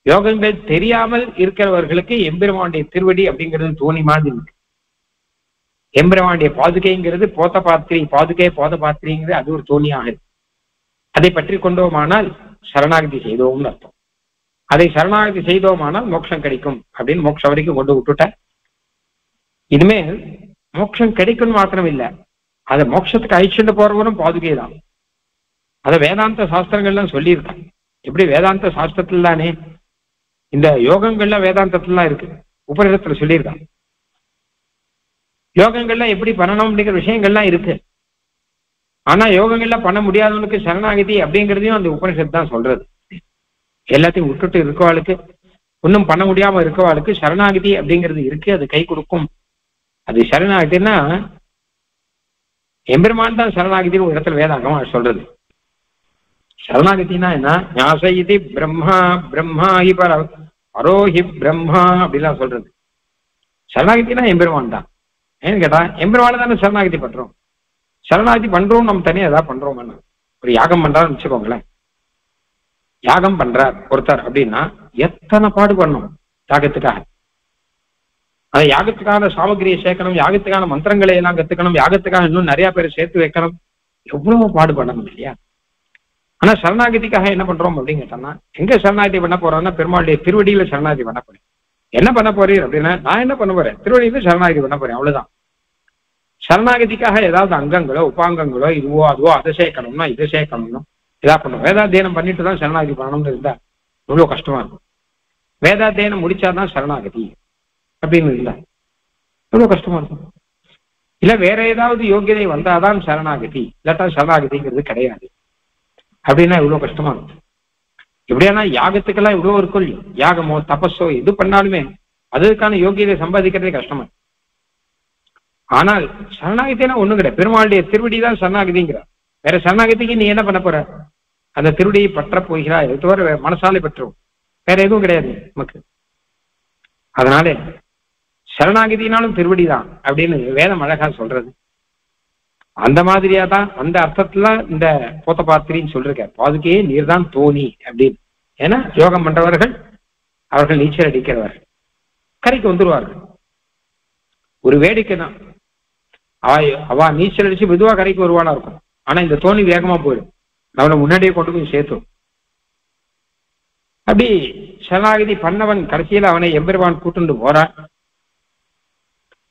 யோகங்கள் தெரியாமல் இருக்கிறவர்களுக்கு எம்பெருமானுடைய திருவடி அப்படிங்கிறது தோணி மாதிரி இருக்கு. எம்பெருமானுடைய பாதுகைங்கிறது போத பாத்திரி, பாதுகை போத பாத்திரிங்கிறது அது ஒரு தோணியாக இருக்கு. அதை பற்றி கொண்டோமானால் சரணாகதி செய்தோம்னு அர்த்தம். அதை சரணாகதி செய்தோமானால் மோட்சம் கிடைக்கும் அப்படின்னு மோட்சம் வரைக்கும் கொண்டு விட்டுட்ட. இனிமே மோட்சம் கிடைக்கும் மாத்திரம் இல்லை, அதை மோட்சத்துக்கு அழிச்சுட்டு போறவரும் பாதுகை தான். அதை வேதாந்த சாஸ்திரங்கள்லாம் சொல்லியிருக்காங்க. எப்படி வேதாந்த சாஸ்திரத்துல தானே இந்த யோகங்கள்லாம் வேதாந்தத்துலாம் இருக்கு, உபநிடத்துல சொல்லியிருக்காங்க. யோகங்கள்லாம் எப்படி பண்ணணும் அப்படிங்கிற விஷயங்கள்லாம் இருக்கு. ஆனா யோகங்கள்லாம் பண்ண முடியாதவனுக்கு சரணாகதி அப்படிங்கிறதையும் அந்த உபனிஷத்து தான் சொல்றது. எல்லாத்தையும் விட்டுட்டு இருக்கவாளுக்கு, ஒன்றும் பண்ண முடியாம இருக்கவாளுக்கு சரணாகதி அப்படிங்கிறது இருக்கு, அது கை கொடுக்கும். அது சரணாகதினா எம்பெருமான் தான் சரணாகதின்னு ஒரு இடத்துல வேதாங்கமா சொல்றது. சரணாகதினா என்ன? ஞாசைதி பிரம்மா பிரம்மா ஹி பரோஹி பிரம்மா அப்படிலாம் சொல்றது. சரணாகதினா எம்பெருமான் தான். ஏன்னு கேட்டா எம்பெருமான தானே சரணாகதி பண்றோம். சரணாகதி பண்றோம் நம்ம தனியாக ஏதாவது பண்றோம். ஒரு யாகம் பண்றாருன்னு வச்சுக்கோங்களேன். யாகம் பண்றார் ஒருத்தர் அப்படின்னா எத்தனை பாடு பண்ணணும் யாகத்துக்காக. அந்த யாகத்துக்கான சாமகிரியை சேர்க்கணும், யாகத்துக்கான மந்திரங்களை எல்லாம் கத்துக்கணும், யாகத்துக்காக இன்னும் நிறைய பேரை சேர்த்து வைக்கணும், எவ்வளவு பாடு பண்ணணும் இல்லையா? ஆனா சரணாகதிக்காக என்ன பண்றோம் அப்படின்னு கேட்டோம்னா, எங்க சரணாகதி பண்ண போறோம்னா பெருமாளுடைய திருவடியில சரணாகதி பண்ண போறேன். என்ன பண்ண போறீர் அப்படின்னா, நான் என்ன பண்ண போறேன்? திருவடியில சரணாகதி பண்ண போறேன், அவ்வளவுதான். சரணாகதிக்காக ஏதாவது அங்கங்களோ உபாங்கங்களோ இதுவோ அதுவோ அதை சேர்க்கணும்னா இதை சேர்க்கணும்னா இதா பண்ணும். வேதாத்தியனம் பண்ணிட்டு தான் சரணாகதி பண்ணணும்னு இருந்தா எவ்வளவு கஷ்டமா இருக்கும். வேதாத்தியனம் முடிச்சாதான் சரணாகதி அப்படின்னு இருந்தா எவ்வளவு கஷ்டமா இருக்கும். இல்ல வேற ஏதாவது யோகியதை வந்தாதான் சரணாகதி, இல்லாட்டா சரணாகதிங்கிறது கிடையாது அப்படின்னா எவ்வளவு கஷ்டமா இருக்கும். எப்படியானா யாகத்துக்கெல்லாம் இவ்வளவு இருக்கும் இல்லையோ, யாகமோ தபஸோ எது பண்ணாலுமே அதுக்கான யோகியதை சம்பாதிக்கிறதே கஷ்டமா. ஆனால் சரணாகத்தினா ஒண்ணும் கிடையாது. பெருமாளுடைய திருவடி தான் சரணாகதிங்கிறார். வேற சரணாகதிக்கு நீ என்ன பண்ண போற? அந்த திருவடியை பற்ற போகிறாய், அது தவிர மனசாலை பற்றும், வேற எதுவும் கிடையாது நமக்கு. அதனால சரணாகதினாலும் திருவடி தான் அப்படின்னு வேதம் அழகா சொல்றது. அந்த மாதிரியா தான் அந்த அர்த்தத்துல இந்த போத்த பாத்திரின்னு சொல்லிருக்க. பாதுகையே நீர் தான் தோணி அப்படின்னு. ஏன்னா யோகம் பண்றவர்கள் அவர்கள் நீச்சல் அடிக்கிறவர்கள் கரைக்கு வந்துருவார்கள். ஒரு வேடிக்கை தான், அவ நீச்சல் அடிச்சு மெதுவா கரைக்கு வருவானா இருக்கும். ஆனா இந்த தோணி வேகமா போயிடும், நம்மளை முன்னாடியே கொண்டு போய் சேர்த்தும். அப்படி சரணாகதி பண்ணவன் கடைசியில அவனை எம்பெருமான் கூட்டுண்டு போறான்.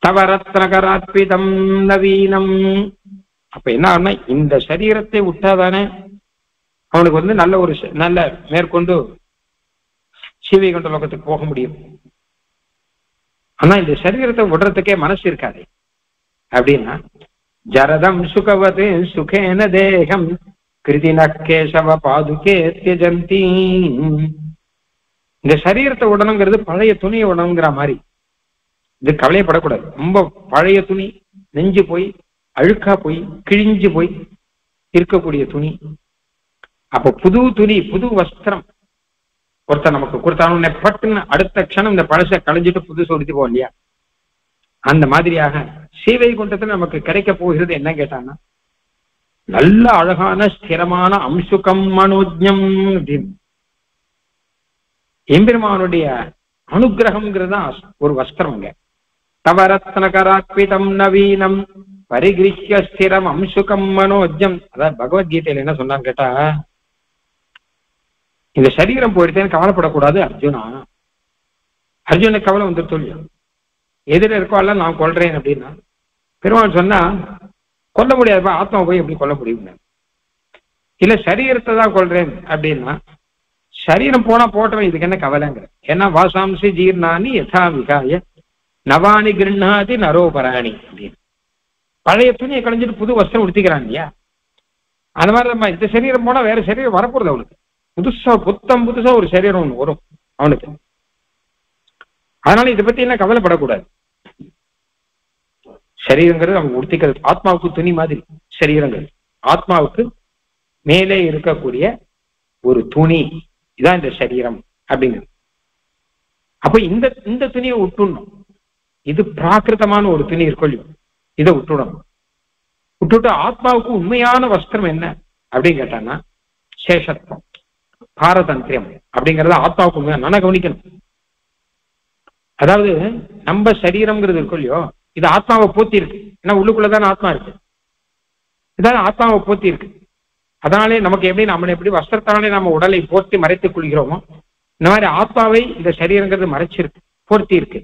தவரத்னகராத்பிதம் நவீனம். அப்ப என்ன ஆகுனா, இந்த சரீரத்தை விட்டாதானே அவனுக்கு நல்ல மேற்கொண்டு சீவைகுண்ட லோகத்துக்கு போக முடியும். ஆனா இந்த சரீரத்தை விடுறதுக்கே மனசு இருக்காது. அப்படின்னா ஜரதம் சுகவது சுகேன தேகம் கிருதின கேசவ பாதுகே தியஜந்தி. இந்த சரீரத்தை உடனுங்கிறது பழைய துணியை உடனுங்கிற மாதிரி. இது கவலையப்படக்கூடாது. ரொம்ப பழைய துணி, நெஞ்சு போய் அழுக்கா போய் கிழிஞ்சு போய் இருக்கக்கூடிய துணி. அப்ப புது துணி, புது வஸ்திரம் ஒருத்தர் நமக்கு கொடுத்தாலும் பட்டுன்னு அடுத்த க்ஷணம் இந்த பழசை களைஞ்சிட்டு புதுசு உடுத்தி போவோம் இல்லையா? அந்த மாதிரியாக சீவை குண்டத்துல நமக்கு கிடைக்க போகிறது என்ன கேட்டான்னா, நல்ல அழகான ஸ்திரமான அம்சுகம் மனோஜம் அப்படின்னு எம்பெருமானுடைய அனுகிரகம்ங்கிறது தான் ஒரு வஸ்திரம்ங்க. தவரத்னகராத்பிதம் நவீனம் பரிகிருஹ்ய ஸ்திரம் அம்சுகம் மனோஜம். அதாவது பகவத்கீதையில என்ன சொன்னான்னு கேட்டா, இந்த சரீரம் போயிடுத்தேன்னு கவலைப்படக்கூடாது அர்ஜுனா. அர்ஜுனுக்கு கவலை வந்துட்டு சொல்லியும் எதிர இருக்கோல்ல நான் கொல்றேன் அப்படின்னா, பெருமாள் சொன்னா கொல்ல முடியாதுப்பா, ஆத்மா போய் எப்படி கொல்ல முடியும்? இல்ல சரீரத்தை தான் கொல்றேன் அப்படின்னா, சரீரம் போனா போட்டவன் இதுக்கு என்ன கவலைங்கிற. ஏன்னா வாசாம்சி ஜீர்ணானி யதா விகாய நவானி கிருண்ணாதி நரோபராணி அப்படின்னு பழைய துணியை களைஞ்சிட்டு புது வஸ்திரம் உடுத்திக்கிறான் இல்லையா? அந்த மாதிரி நம்ம இந்த சரீரம் போனா வேற சரீரம் வரப்போறது அவனுக்கு. புதுசா ஒரு சரீரம் ஒண்ணு வரும் அவனுக்கு. அதனால இதை பத்தி என்ன கவலைப்படக்கூடாது. சரீரங்கிறது அவங்க உடுத்திக்கிறது ஆத்மாவுக்கு துணி மாதிரி. சரீரங்கள் ஆத்மாவுக்கு மேலே இருக்கக்கூடிய ஒரு துணி, இதான் இந்த சரீரம் அப்படிங்கிறது. அப்ப இந்த துணியை விட்டுடணும். இது பிராகிருதமான ஒரு துணி இருக்கும், இதை விட்டுடணும். விட்டுட்டு ஆத்மாவுக்கு உண்மையான வஸ்திரம் என்ன அப்படின்னு கேட்டான்னா சேஷத்துவம், பாரதந்திரியம் அப்படிங்கறத ஆத்மாவுக்கு உண்மையா நானே கவனிக்கணும். அதாவது நம்ம சரீரம்ங்கிறது இருக்கும் இல்லையோ, இது ஆத்மாவை போத்தி இருக்கு. ஏன்னா உள்ளுக்குள்ளதான ஆத்மா இருக்கு, இதான் ஆத்மாவை போத்தி இருக்கு. அதனாலே நமக்கு எப்படி நம்மளை எப்படி வஸ்திரத்தாலே நம்ம உடலை போர்த்தி மறைத்துக் கொள்கிறோமோ, இந்த மாதிரி ஆத்மாவை இந்த சரீரங்கிறது மறைச்சிருக்கு, போர்த்தி இருக்கு.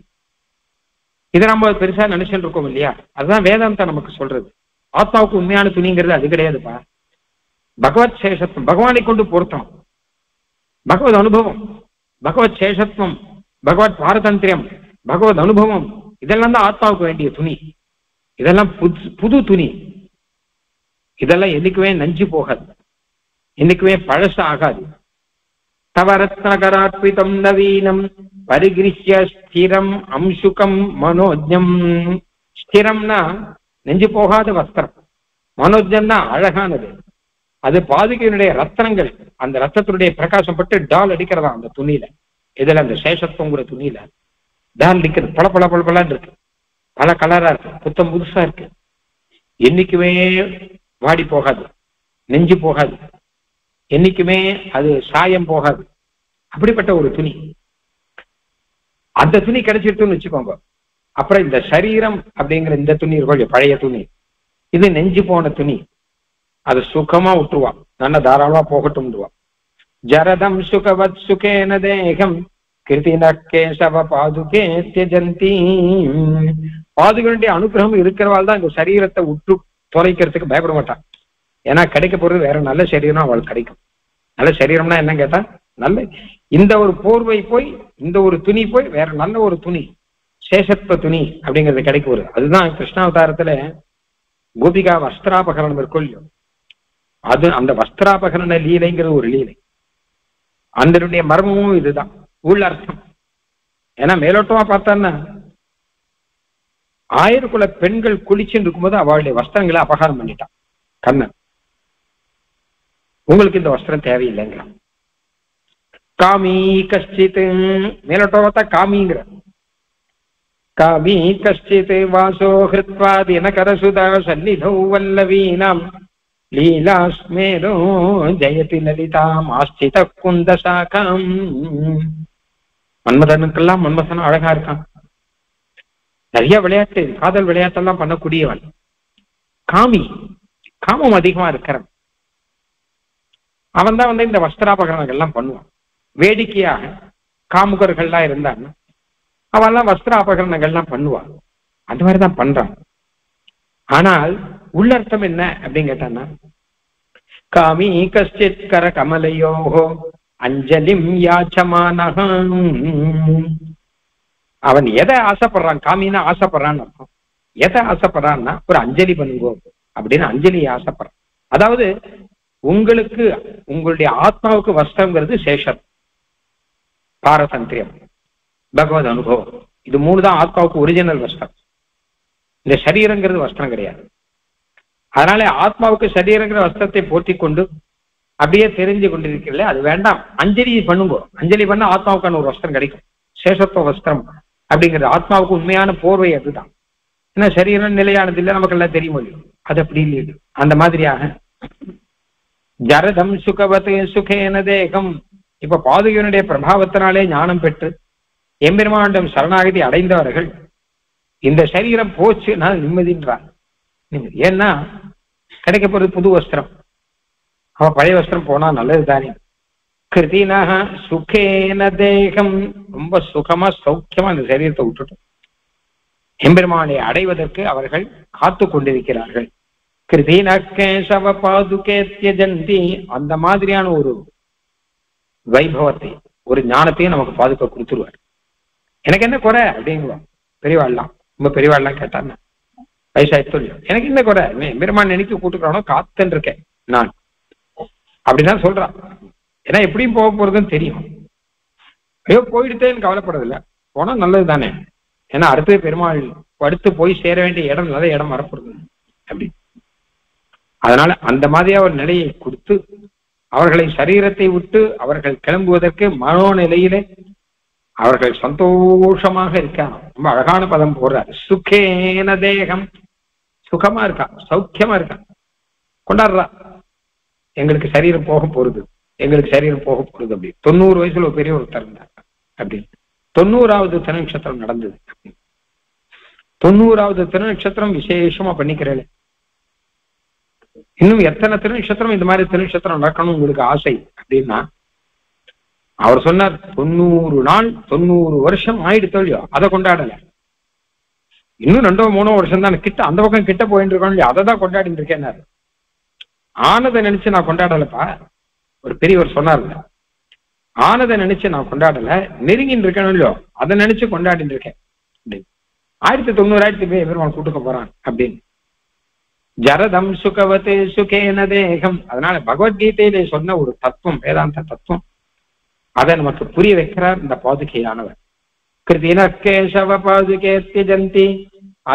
இதை நம்ம பெருசா நினைச்சுட்டு இருக்கோம் இல்லையா? அதுதான் வேதாந்தம் நமக்கு சொல்றது. ஆத்மாவுக்கு உண்மையான துணிங்கிறது அது கிடையாதுப்பா. பகவத் சேஷத்துவம், பகவானை கொண்டு பொருத்தம், பகவத் அனுபவம், பகவத் சேஷத்துவம், பகவத் பாரதந்திரியம், பகவத் அனுபவம், இதெல்லாம் தான் ஆத்மாவுக்கு வேண்டிய துணி. இதெல்லாம் புது துணி. இதெல்லாம் என்னைக்குமே நஞ்சு போகாது, என்னைக்குமே பழச ஆகாது. தவரத்னகராத்பிதம் நவீனம் பரிகிருஹ்ய ஸ்திரம் அம்சுகம் மனோஜம். ஸ்திரம்னா நெஞ்சு போகாத வஸ்திரம், மனோஜம்னா அழகானது. அது பாதுகையினுடைய ரத்தனங்கள், அந்த ரத்தத்தினுடைய பிரகாசம் பட்டு டால் அடிக்கிறதா அந்த துணியில. இதுல அந்த சேஷத்துவங்கிற துணியில டால் அடிக்கிறது, பல பல பல பலன்னு இருக்கு, பல கலரா இருக்கு, புத்தம் புதுசா இருக்கு. என்னைக்குமே வாடி போகாது, நெஞ்சு போகாது, என்னைக்குமே அது சாயம் போகாது. அப்படிப்பட்ட ஒரு துணி. அந்த துணி கிடைச்சிட்டுன்னு வச்சுக்கோங்க. அப்புறம் இந்த சரீரம் அப்படிங்கிற இந்த துணி இருக்கும், பழைய துணி, இது நெஞ்சு போன துணி. அது சுகமா விட்டுருவா, நல்ல தாராளமா போகட்டும்வா. ஜரதம் சுகவத் சுகேன தேகம் கிருதின கேசவ பாதுகே தியஜந்தி. பாதுகளுடைய அனுகிரகம் இருக்கிறவாள் தான் இந்த சரீரத்தை விட்டு தொலைக்கிறதுக்கு பயப்பட மாட்டான். ஏன்னா கிடைக்க போறது வேற நல்ல சரீரம் அவளுக்கு கிடைக்கும். நல்ல சரீரம்னா என்ன கேட்டா, நல்ல இந்த ஒரு போர்வை போய் இந்த ஒரு துணி போய் வேற நல்ல ஒரு துணி, சேஷத்துவ துணி அப்படிங்கிறது கிடைக்க வருது. அதுதான் கிருஷ்ணாவதாரத்துல கோபிகா வஸ்திராபகரணம் இருக்கும் இல்லையோ, அது அந்த வஸ்திராபகரண லீலைங்கிறது ஒரு லீலை. அதனுடைய மர்மமும் இதுதான் உள்ள அர்த்தம். ஏன்னா மேலோட்டமா பார்த்தான்னா 1000 குல பெண்கள் குளிச்சுட்டு இருக்கும்போது அவளுடைய வஸ்திரங்களை அபகாரம் பண்ணிட்டான் கண்ணன். உங்களுக்கு இந்த வஸ்திரம் தேவையில்லைங்கிறான். காமி கஷ்டித், மேலோட்டமா பார்த்தா காமிங்கிற காமி கஷ்டித் வாசோ ஹிருத்வாதின கரசுதா சன்னிதௌ வல்லவீனாம் லீலாஸ்மேரோ ஜெயதி லலிதாம் ஆஸ்தித குந்தசாகம். மன்மதனுக்கெல்லாம் மன்மதனும் அழகா இருக்கான். நிறைய விளையாட்டு, காதல் விளையாட்டெல்லாம் பண்ணக்கூடியவன். காமி, காமம் அதிகமா இருக்கிறவன். அவன் தான் இந்த வஸ்திராபகரணங்கள் எல்லாம் பண்ணுவான். வேடிக்கையாக காமுகர்கள்லாம் இருந்தான்னு அவன்லாம் வஸ்திராபகரணங்கள்லாம் பண்ணுவான். அந்த மாதிரிதான் பண்றான். ஆனால் உள்ளர்த்தம் என்ன அப்படின்னு கேட்டான்னா, காமி கஷ்டித் கர கமலையோஹோ அஞ்சலிம் யாச்சமானகம். அவன் எதை ஆசைப்படுறான்? காமின்னா ஆசைப்படுறான்னு அர்த்தம். எதை ஆசைப்படுறான்னா ஒரு அஞ்சலி பண்ணுங்கோ அப்படின்னு அஞ்சலி ஆசைப்படுறான். அதாவது உங்களுக்கு உங்களுடைய ஆத்மாவுக்கு வஸ்திரங்கிறது சேஷம், பாரதந்திரியம், பகவத் அனுபவம். இது 3 தான் ஆத்மாவுக்கு ஒரிஜினல் வஸ்திரம். இந்த சரீரங்கிறது வஸ்திரம் கிடையாது. அதனால ஆத்மாவுக்கு சரீரங்கிற வஸ்திரத்தை போர்த்தி கொண்டு அப்படியே தெரிஞ்சு கொண்டிருக்கிறீங்களே, அது வேண்டாம். அஞ்சலி பண்ணுங்க. அஞ்சலி பண்ண ஆத்மாவுக்கான ஒரு வஸ்திரம் கிடைக்கும். சேஷத்துவ வஸ்திரம் அப்படிங்கிறது ஆத்மாவுக்கு உண்மையான போர்வை அதுதான். ஏன்னா சரீரம் நிலையானது இல்லை, நமக்கு எல்லாம் தெரியும். அது அப்படி இல்லை. அந்த மாதிரியாக ஜரதம் சுகவத்து சுகேன தேகம். இப்ப பாதுகையினுடைய பிரபாவத்தினாலே ஞானம் பெற்று எம்பெருமானிடம் சரணாகதி அடைந்தவர்கள் இந்த சரீரம் போச்சு நான் நிம்மதின்றான். ஏன்னா கிடைக்க போறது புது வஸ்திரம். அவன் பழைய வஸ்திரம் போனா நல்லது தானே. கிருதினஹ சுகேன தேகம், ரொம்ப சுகமா சௌக்கியமா இந்த சரீரத்தை விட்டுட்டோம். எம்பெருமானை அடைவதற்கு அவர்கள் காத்து கொண்டிருக்கிறார்கள். கிருதின கேசவ பாதுகே த்யஜந்தி. அந்த மாதிரியான ஒரு வைபவத்தை, ஒரு ஞானத்தையும் நமக்கு பாதுகா கொடுத்துருவார். எனக்கு என்ன குறை அப்படிங்குவான் பெரியவாள்லாம். ரொம்ப பெரியவாள்லாம் கேட்டாங்க, வயசாயிட்டு இல்லையோ, எனக்கு என்ன குறை, எம்பெருமான் நினைக்க கூட்டுக்கிறானோ காத்துன்னு இருக்கேன் நான் அப்படிதான் சொல்றான். ஏன்னா எப்படியும் போக போறதுன்னு தெரியும். ஐயோ போயிடுத்தேன்னு கவலைப்படுறதில்ல, போனா நல்லது தானே. ஏன்னா அடுத்து பெருமாள் அடுத்து போய் சேர வேண்டிய இடம் நல்ல இடம் வரப்படுது அப்படி. அதனால அந்த மாதிரியா ஒரு நிலையை கொடுத்து அவர்களை சரீரத்தை விட்டு அவர்கள் கிளம்புவதற்கு மனோநிலையிலே அவர்கள் சந்தோஷமாக இருக்காங்க. ரொம்ப அழகான பதம் போடுறார். சுகேன தேகம், சுகமா இருக்கா, சௌக்கியமா இருக்கா, கொண்டாடுறா. எங்களுக்கு சரீரம் போக போறது, எங்களுக்கு சரீரம் போக போறது அப்படி. 90 வயசுல ஒரு பெரிய ஒருத்தர் இருந்தார் அப்படி. 90வது திருநட்சத்திரம் நடந்தது. 90வது திருநட்சத்திரம் விசேஷமா பண்ணிக்கிறேன். இன்னும் எத்தனை திருநட்சத்திரம் இந்த மாதிரி திருநட்சத்திரம் நடக்கணும் உங்களுக்கு ஆசை அப்படின்னா, அவர் சொன்னார் 90 நாள் 90 வருஷம் ஆயிடுத்து இல்லையோ, அதை கொண்டாடல. இன்னும் 2 3 வருஷம் தான் கிட்ட, அந்த பக்கம் கிட்ட போயிட்டு இருக்கோம் இல்லையா, அதை தான் கொண்டாடிட்டு இருக்கேன். ஆனதை நினைச்சு நான் கொண்டாடலப்பா. ஒரு பெரியவர் சொன்னார்ல, ஆனதை நினைச்சு நான் கொண்டாடல, நெருங்கின்னு இருக்கணும் இல்லையோ அதை நினைச்சு கொண்டாடிட்டு இருக்கேன் அப்படின்னு. 1990 பெருமாள் கூட்டுக்க போறான் அப்படின்னு. ஜரதம் சுகவத்து சுகேன தேகம். அதனால பகவத்கீதையிலே சொன்ன ஒரு தத்துவம், வேதாந்த தத்துவம், அதை நமக்கு புரிய வைக்கிறார் இந்த பாதுகையானவர். கிருதின கேசவ பாதுகே த்யஜந்தி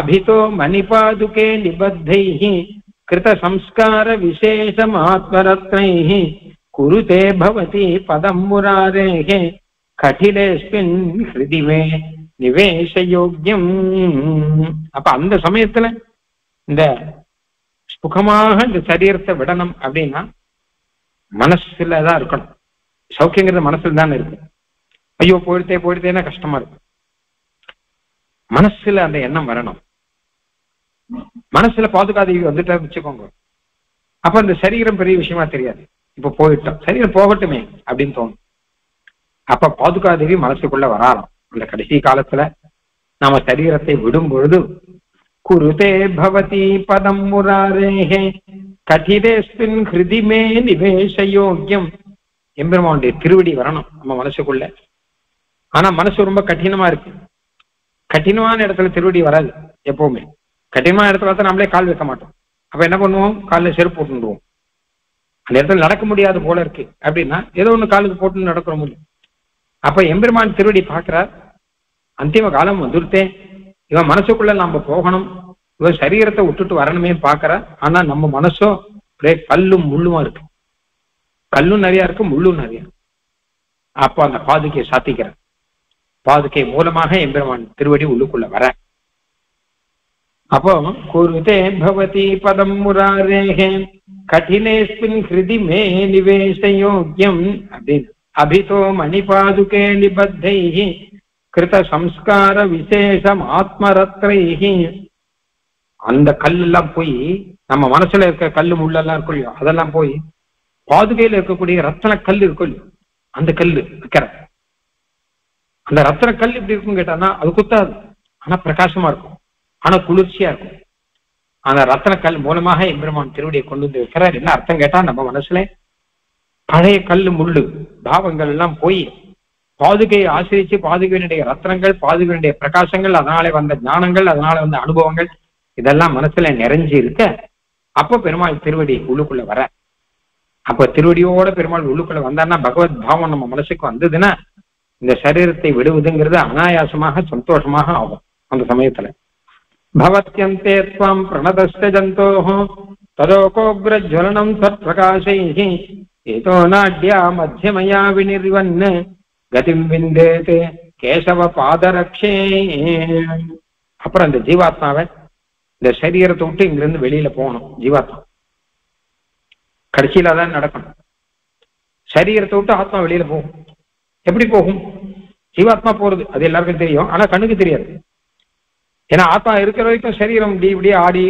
அபிதோ மணி பாதுகே நிபத்தைஹி கிருத சம்ஸ்கார விசேஷம் ஆத்மரத்னைஹி குருதே பவதி பதம் முராரேஹே கடிலேஸ்மின் ஹிருதிமே நிவேச யோக்யம். அப்ப அந்த சமயத்துல இந்த சுகமாக இந்த சரீரத்தை விடணும் அப்படின்னா மனசுலதான் இருக்கணும். சௌக்கியங்கிறது மனசுல தானே இருக்கு. ஐயோ போயிடுத்தேன்னா கஷ்டமா இருக்கு. மனசுல அந்த எண்ணம் வரணும். மனசுல பாதுகாதேவி வந்துட்டா வச்சுக்கோங்க, அப்ப இந்த சரீரம் பெரிய விஷயமா தெரியாது. இப்ப போயிட்டோம், சரீரம் போகட்டுமே அப்படின்னு தோணும். அப்ப பாதுகாதேவி மனசுக்குள்ள வராறாம். அந்த கடைசி காலத்துல நாம சரீரத்தை விடும் பொழுது குருதே பவதி பதம் முராரேஹே கடிதேஸ்மின் ஹிருதிமே நிவேச யோக்யம். எம்பெருமானுடைய திருவடி வரணும் நம்ம மனசுக்குள்ள. ஆனா மனசு ரொம்ப கடினமா இருக்கு. கடினமான இடத்துல திருவடி வராது எப்பவுமே. கடினமான இடத்துல தான் நம்மளே கால் வைக்க மாட்டோம். அப்ப என்ன பண்ணுவோம், காலில் செருப்பு போட்டுருவோம். அந்த இடத்துல நடக்க முடியாது போல இருக்கு அப்படின்னா ஏதோ ஒண்ணு காலுக்கு போட்டு நடக்கிற முடியும். அப்ப எம்பெருமான் திருவடி பார்க்கிறார், அந்திம காலம் வந்துருத்தேன், இவன் மனசுக்குள்ள நாம போகணும், இவன் சரீரத்தை விட்டுட்டு வரணுமே பார்க்கற. ஆனா நம்ம மனசோ ஒரே கல்லும் முள்ளுமா இருக்கு, கல்லும் நிறைய இருக்கு, முள்ளும் நிறைய. அப்போ அந்த பாதுகையை சாத்திக்கிற, பாதுகை மூலமாக எம்பெருமான் திருவடி உள்ளுக்குள்ள வர. அப்போ குருதே பவதி பதம் முராரேஹே கடினேஸ்மின் ஹிருதி மே நிவேசயோக்யம் அப்படின்னு அபிதோ மணிபாதுகே நிபத்தைஹி கிருத சம்ஸ்கார விசேஷம் ஆத்மரத்ரைஹி. அந்த கல்லெல்லாம் போய் நம்ம மனசுல இருக்க கல்லு முள்ளெல்லாம் இருக்கும் இல்லையோ, அதெல்லாம் போய் பாதுகையில இருக்கக்கூடிய ரத்தன கல் இருக்கும் இல்லையோ, அந்த கல்லு வைக்கிற. அந்த ரத்தன கல் எப்படி இருக்கும் கேட்டான்னா அது குத்தாது, ஆனா பிரகாசமா இருக்கும், ஆனா குளிர்ச்சியா இருக்கும். அந்த ரத்தன கல் மூலமாக எம்பெருமான் திருவடியை கொண்டு வந்து வைக்கிறார். என்ன அர்த்தம் கேட்டா, நம்ம மனசுல பழைய கல்லு முள்ளு பாவங்கள் எல்லாம் போய் பாதுகையை ஆசிரிச்சு பாதுகையினுடைய ரத்னங்கள், பாதுகையினுடைய பிரகாசங்கள், அதனால வந்த ஞானங்கள், அதனால வந்த அனுபவங்கள் இதெல்லாம் மனசுல நிறைஞ்சு இருக்க, அப்ப பெருமாள் திருவடி உள்ளுக்குள்ள வர. அப்ப திருவடியோட பெருமாள் உள்ளுக்குள்ள வந்தான்னா பகவத் பாவம் நம்ம மனசுக்கு வந்ததுன்னா இந்த சரீரத்தை விடுவதுங்கிறது அனாயாசமாக சந்தோஷமாக ஆகும். அந்த சமயத்துல பவத்யந்தே த்வாம் பிரணதஸ்த ஜந்தோஹ ததோகோக்ர ஜ்வலனம் சத்பிரகாசைஹி ஏதோ நாட்யா மத்தியமயா விநிர்வன் கதிம் விந்தேதே கேசவ பாதரக்ஷே. அப்புறம் அந்த ஜீவாத்மாவை இந்த சரீரத்தை விட்டு இங்கிருந்து வெளியில போகணும். ஜீவாத்மா கடைசியில தான் நடக்கணும். சரீரத்தை விட்டு ஆத்மா வெளியில போகும். எப்படி போகும்? ஜீவாத்மா போறது அது எல்லாருக்கும் தெரியும், ஆனா கண்ணுக்கு தெரியாது. ஏன்னா ஆத்மா இருக்கிற வரைக்கும் சரீரம் இப்படியே ஆடி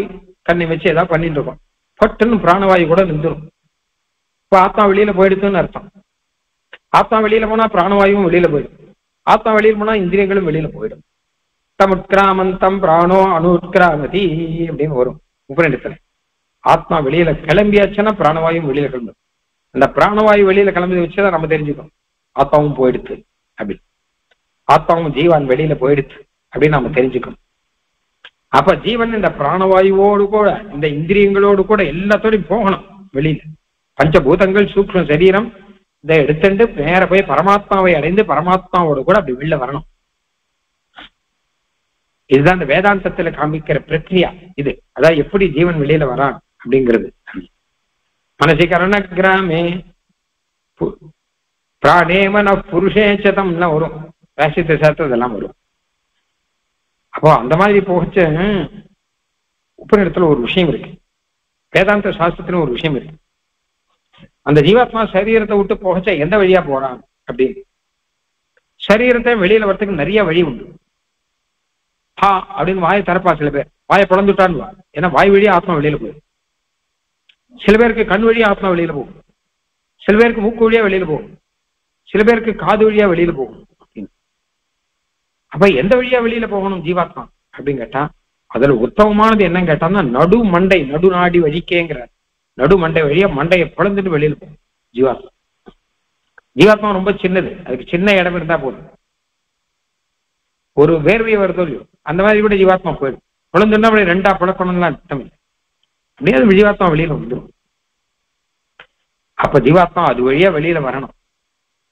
கண்ணை வச்சு ஏதாவது பண்ணிட்டு இருக்கோம். பட்டுன்னு பிராணவாயு கூட நின்றுடும். இப்ப ஆத்மா வெளியில போயிடுதுன்னு அர்த்தம். ஆத்மா வெளியில போனா பிராணவாயுவும் வெளியில போயிடும். ஆத்மா வெளியில போனா இந்திரியங்களும் வெளியில போயிடும். தமுட்கிராமந்தம் பிராணோ அணுட்கிராமதி அப்படின்னு வரும் உபநிடத்துல. ஆத்மா வெளியில கிளம்பியாச்சுன்னா பிராணவாயும் வெளியில கிளம்பும். அந்த பிராணவாயு வெளியில கிளம்பி வச்சுதான் நம்ம தெரிஞ்சுக்கணும் ஆத்மாவும் போயிடுத்து அப்படின்னு. ஆத்மாவும் ஜீவன் வெளியில போயிடுத்து அப்படின்னு நம்ம தெரிஞ்சுக்கணும். அப்ப ஜீவன் இந்த பிராணவாயுவோடு கூட இந்த இந்திரியங்களோடு கூட எல்லாத்தோடையும் போகணும் வெளியில. பஞ்சபூதங்கள் சூக்ஷ்ம சரீரம் இதை எடுத்துட்டு நேர போய் பரமாத்மாவை அடைந்து பரமாத்மாவோடு கூட அப்படி வெளில வரணும். இதுதான் இந்த வேதாந்தத்துல காமிக்கிற பிரக்ரியா இது. அதான் எப்படி ஜீவன் வெளியில வரான் அப்படிங்கிறது. மனசிகரண கிராமே பிராணேமன புருஷேச்சதம்லாம் வரும், ராசித்த சாஸ்திரம் இதெல்லாம் வரும். அப்போ அந்த மாதிரி போகச்ச உபநிடத்துல ஒரு விஷயம் இருக்கு, வேதாந்த சாஸ்திரத்துல ஒரு விஷயம் இருக்கு. அந்த ஜீவாத்மா சரீரத்தை விட்டு போகச்ச எந்த வழியா போறான் அப்படின்னு. சரீரத்தை வெளியில வரத்துக்கு நிறைய வழி உண்டு. ஹா அப்படின்னு வாயை திறப்பா சில பேர், வாயை பிளந்துட்டான்னு வா, ஏன்னா வாய் வழியா ஆத்மா வெளியில போகும். சில பேருக்கு கண் வழியா ஆத்மா வெளியில போகும், சில பேருக்கு மூக்கு வழியா வெளியில போகும், சில பேருக்கு காது வழியா வெளியில போகும். அப்ப எந்த வழியா வெளியில போகணும் ஜீவாத்மா அப்படின்னு கேட்டா, அதுல உத்தமமானது என்னன்னு கேட்டான்னா நடு மண்டை நடு நாடி வழிக்கேங்கிற நடு மண்டை வழியா மண்டையை பிளந்துட்டு வெளியில போகும் ஜீவாத்மா. ஜீவாத்மா ரொம்ப சின்னது, அதுக்கு சின்ன இடம் இருந்தா போதும். ஒரு வேர்வை வருதோ இல்லையோ அந்த மாதிரி கூட ஜீவாத்மா போயிடும். பிளந்துன்னா அப்படி ரெண்டா பிளக்கணும்லாம் அர்த்தம் இல்லை, அப்படியே அது ஜீவாத்மா வெளியில வந்துடும். அப்ப ஜீவாத்மா அது வழியா வெளியில வரணும்.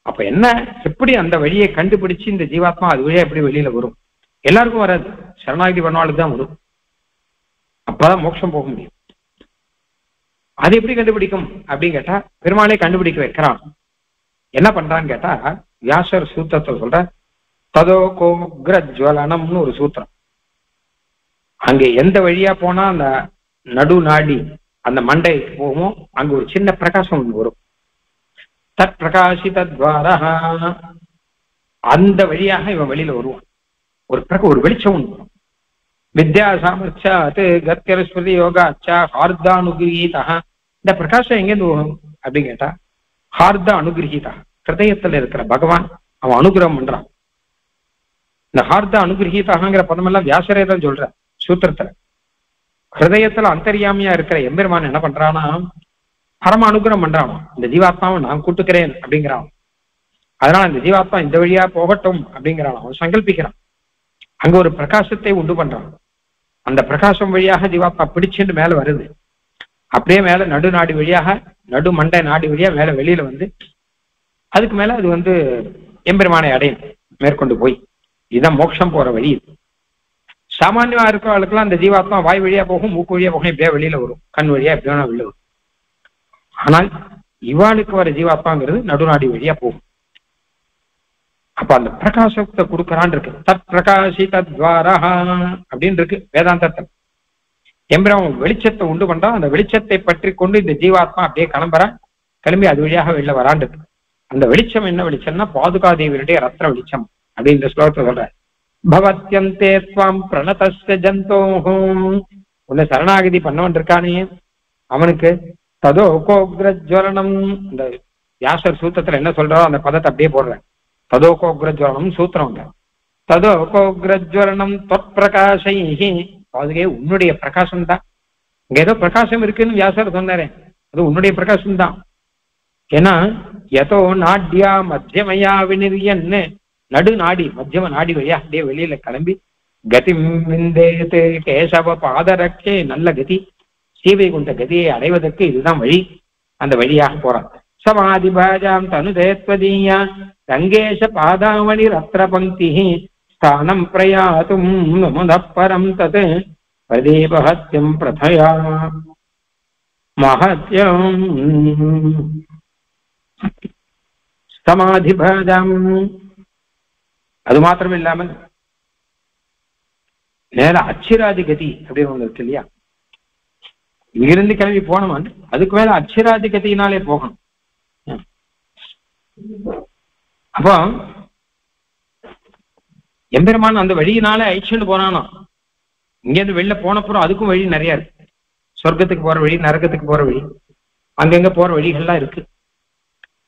அப்ப என்ன, எப்படி அந்த வழியை கண்டுபிடிச்சு இந்த ஜீவாத்மா அது வழியா எப்படி வெளியில வரும்? எல்லாருக்கும் வராது, சரணாகதி பண்ணவாளுக்கு தான் வரும். அப்பதான் மோட்சம் போக முடியும். அது எப்படி கண்டுபிடிக்கும் அப்படின்னு கேட்டா, பெருமாளே கண்டுபிடிக்க வைக்கிறான். என்ன பண்றான்னு கேட்டா, வியாசர் சூத்திரத்தை சொல்ற ததோகோக்ரஜ்வலனம்னு ஒரு சூத்திரம். அங்க எந்த வழியா போனா அந்த நடு நாடி அந்த மண்டைக்கு போகுமோ அங்க ஒரு சின்ன பிரகாசம் ஒன்று வரும். தத் பிரகாசித துவாரா, அந்த வழியாக இவன் வெளியில வருவான். ஒரு வெளிச்சம் ஒன்று வரும். வித்யா சாமர்த்தியாத் கத்யஸ்மிருதி யோகாச்சா ஹார்த அனுகிரகீதா. இந்த பிரகாசம் எங்கேருந்து வரும் அப்படின்னு கேட்டா, ஹார்த அனுகிரகீதா, ஹிருதயத்துல இருக்கிற பகவான் அவன் அனுகிரகம் பண்றான். இந்த ஹார்த அனுகிரகீதாங்கிற பதமெல்லாம் வியாசரே தான் சொல்ற சூத்திரத்துல. ஹிருதயத்துல அந்தரியாமியா இருக்கிற எம்பெருமான் என்ன பண்றானா, பரம அனுகிரகம் பண்றான். இந்த ஜீவாத்மாவை நான் கூட்டுக்கிறேன் அப்படிங்கிறான். அதனால இந்த ஜீவாத்மா இந்த வழியா போகட்டும் அப்படிங்கிறான். அவன் சங்கல்பிக்கிறான். அங்க ஒரு பிரகாசத்தை உண்டு பண்றான். அந்த பிரகாசம் வழியாக ஜீவாத்மா பிடிச்சுட்டு மேல வருது. அப்படியே மேல நடு நாடி வழியாக, நடு மண்டை நாடி வழியா மேல வெளியில வந்து அதுக்கு மேல அது வந்து எம்பெருமானை அடையும் மேற்கொண்டு போய். இதுதான் மோட்சம் போற வழி. சாமானியமா இருக்கிறவர்களுக்கெல்லாம் அந்த ஜீவாத்மா வாய் வழியா போகும், மூக்கு வழியா போகும், இப்படியே வெளியில வரும், கண் வழியா எப்படி வேணா வெளில வரும். ஆனால் இவாளுக்கு வர ஜீவாத்மாங்கிறது நடுநாடி வழியா போகும். அப்ப அந்த பிரகாசத்தை கொடுக்கறான் இருக்கு. தத் பிரகாசி தத்வாரா அப்படின்னு இருக்கு வேதாந்தத்தில். எம்பிரான் வெளிச்சத்தை உண்டு பண்றா, அந்த வெளிச்சத்தை பற்றி கொண்டு இந்த ஜீவாத்மா அப்படியே கிளம்பி அது வழியாக வெளில வரான் இருக்கு. அந்த வெளிச்சம் என்ன வெளிச்சம்னா பாதுகாதேவியருடைய ரத்ன வெளிச்சம் அப்படின்ற ஸ்லோகத்தை சொல்ற. பவத்யந்தே த்வாம் பிரணதஸ்ய ஜந்தோஹும், உன்னை சரணாகதி பண்ணவன் இருக்கானே அவனுக்கு ததோகோக்ரஜ்வலனம், இந்த வியாசர் சூத்திரத்துல என்ன சொல்றாரோ அந்த பதத்தை அப்படியே போடுறேன். ததோகோக்ரஜ்வலனம் சூத்திரம். ததோகோக்ரஜ்வலனம் தொற்பிரகாசைஹி, அதுவே உன்னுடைய பிரகாசம் தான். இங்க ஏதோ பிரகாசம் இருக்குன்னு வியாசர் சொன்னாரே, அது உன்னுடைய பிரகாசம் தான். ஏன்னா எதோ நாட்யா மத்தியமையா வினிரியன்னு நடு நாடி மத்தியம நாடி வழியா அப்படியே வெளியில கிளம்பி கதி விந்தேது கேசவ பாதரக்கே, நல்ல கதி சீவை கொண்ட கதியை அடைவதற்கு இதுதான் வழி. அந்த வழியாக போறான். சமாதி பாஜாம் தனுதேத்வதீயா ரங்கேஷ பாதாமணி ரத்ர பங்கி ஸ்தானம் பிரயாத்தும் நமுதப்பரம் தத் பிரதீபஹத்யம் பிரதயா மஹத்யம் சமாதி பாஜாம். அது மாத்திரம் இல்லாமல் நேர அச்சிராதி கதி அப்படின்னு ஒண்ணு இருக்கு இல்லையா, இங்கிருந்து கிளம்பி போனவன் அதுக்கு மேல அச்சிராதி கதியினாலே போகணும். அப்போ எம்பெருமான் அந்த வழியினாலே ஐச்சுன்னு போனானோ, இங்கேருந்து வெளில போனப்புறம் அதுக்கும் வழி நிறைய இருக்கு. சொர்க்கத்துக்கு போற வழி, நரகத்துக்கு போற வழி, அங்கங்க போற வழிகள்லாம் இருக்கு.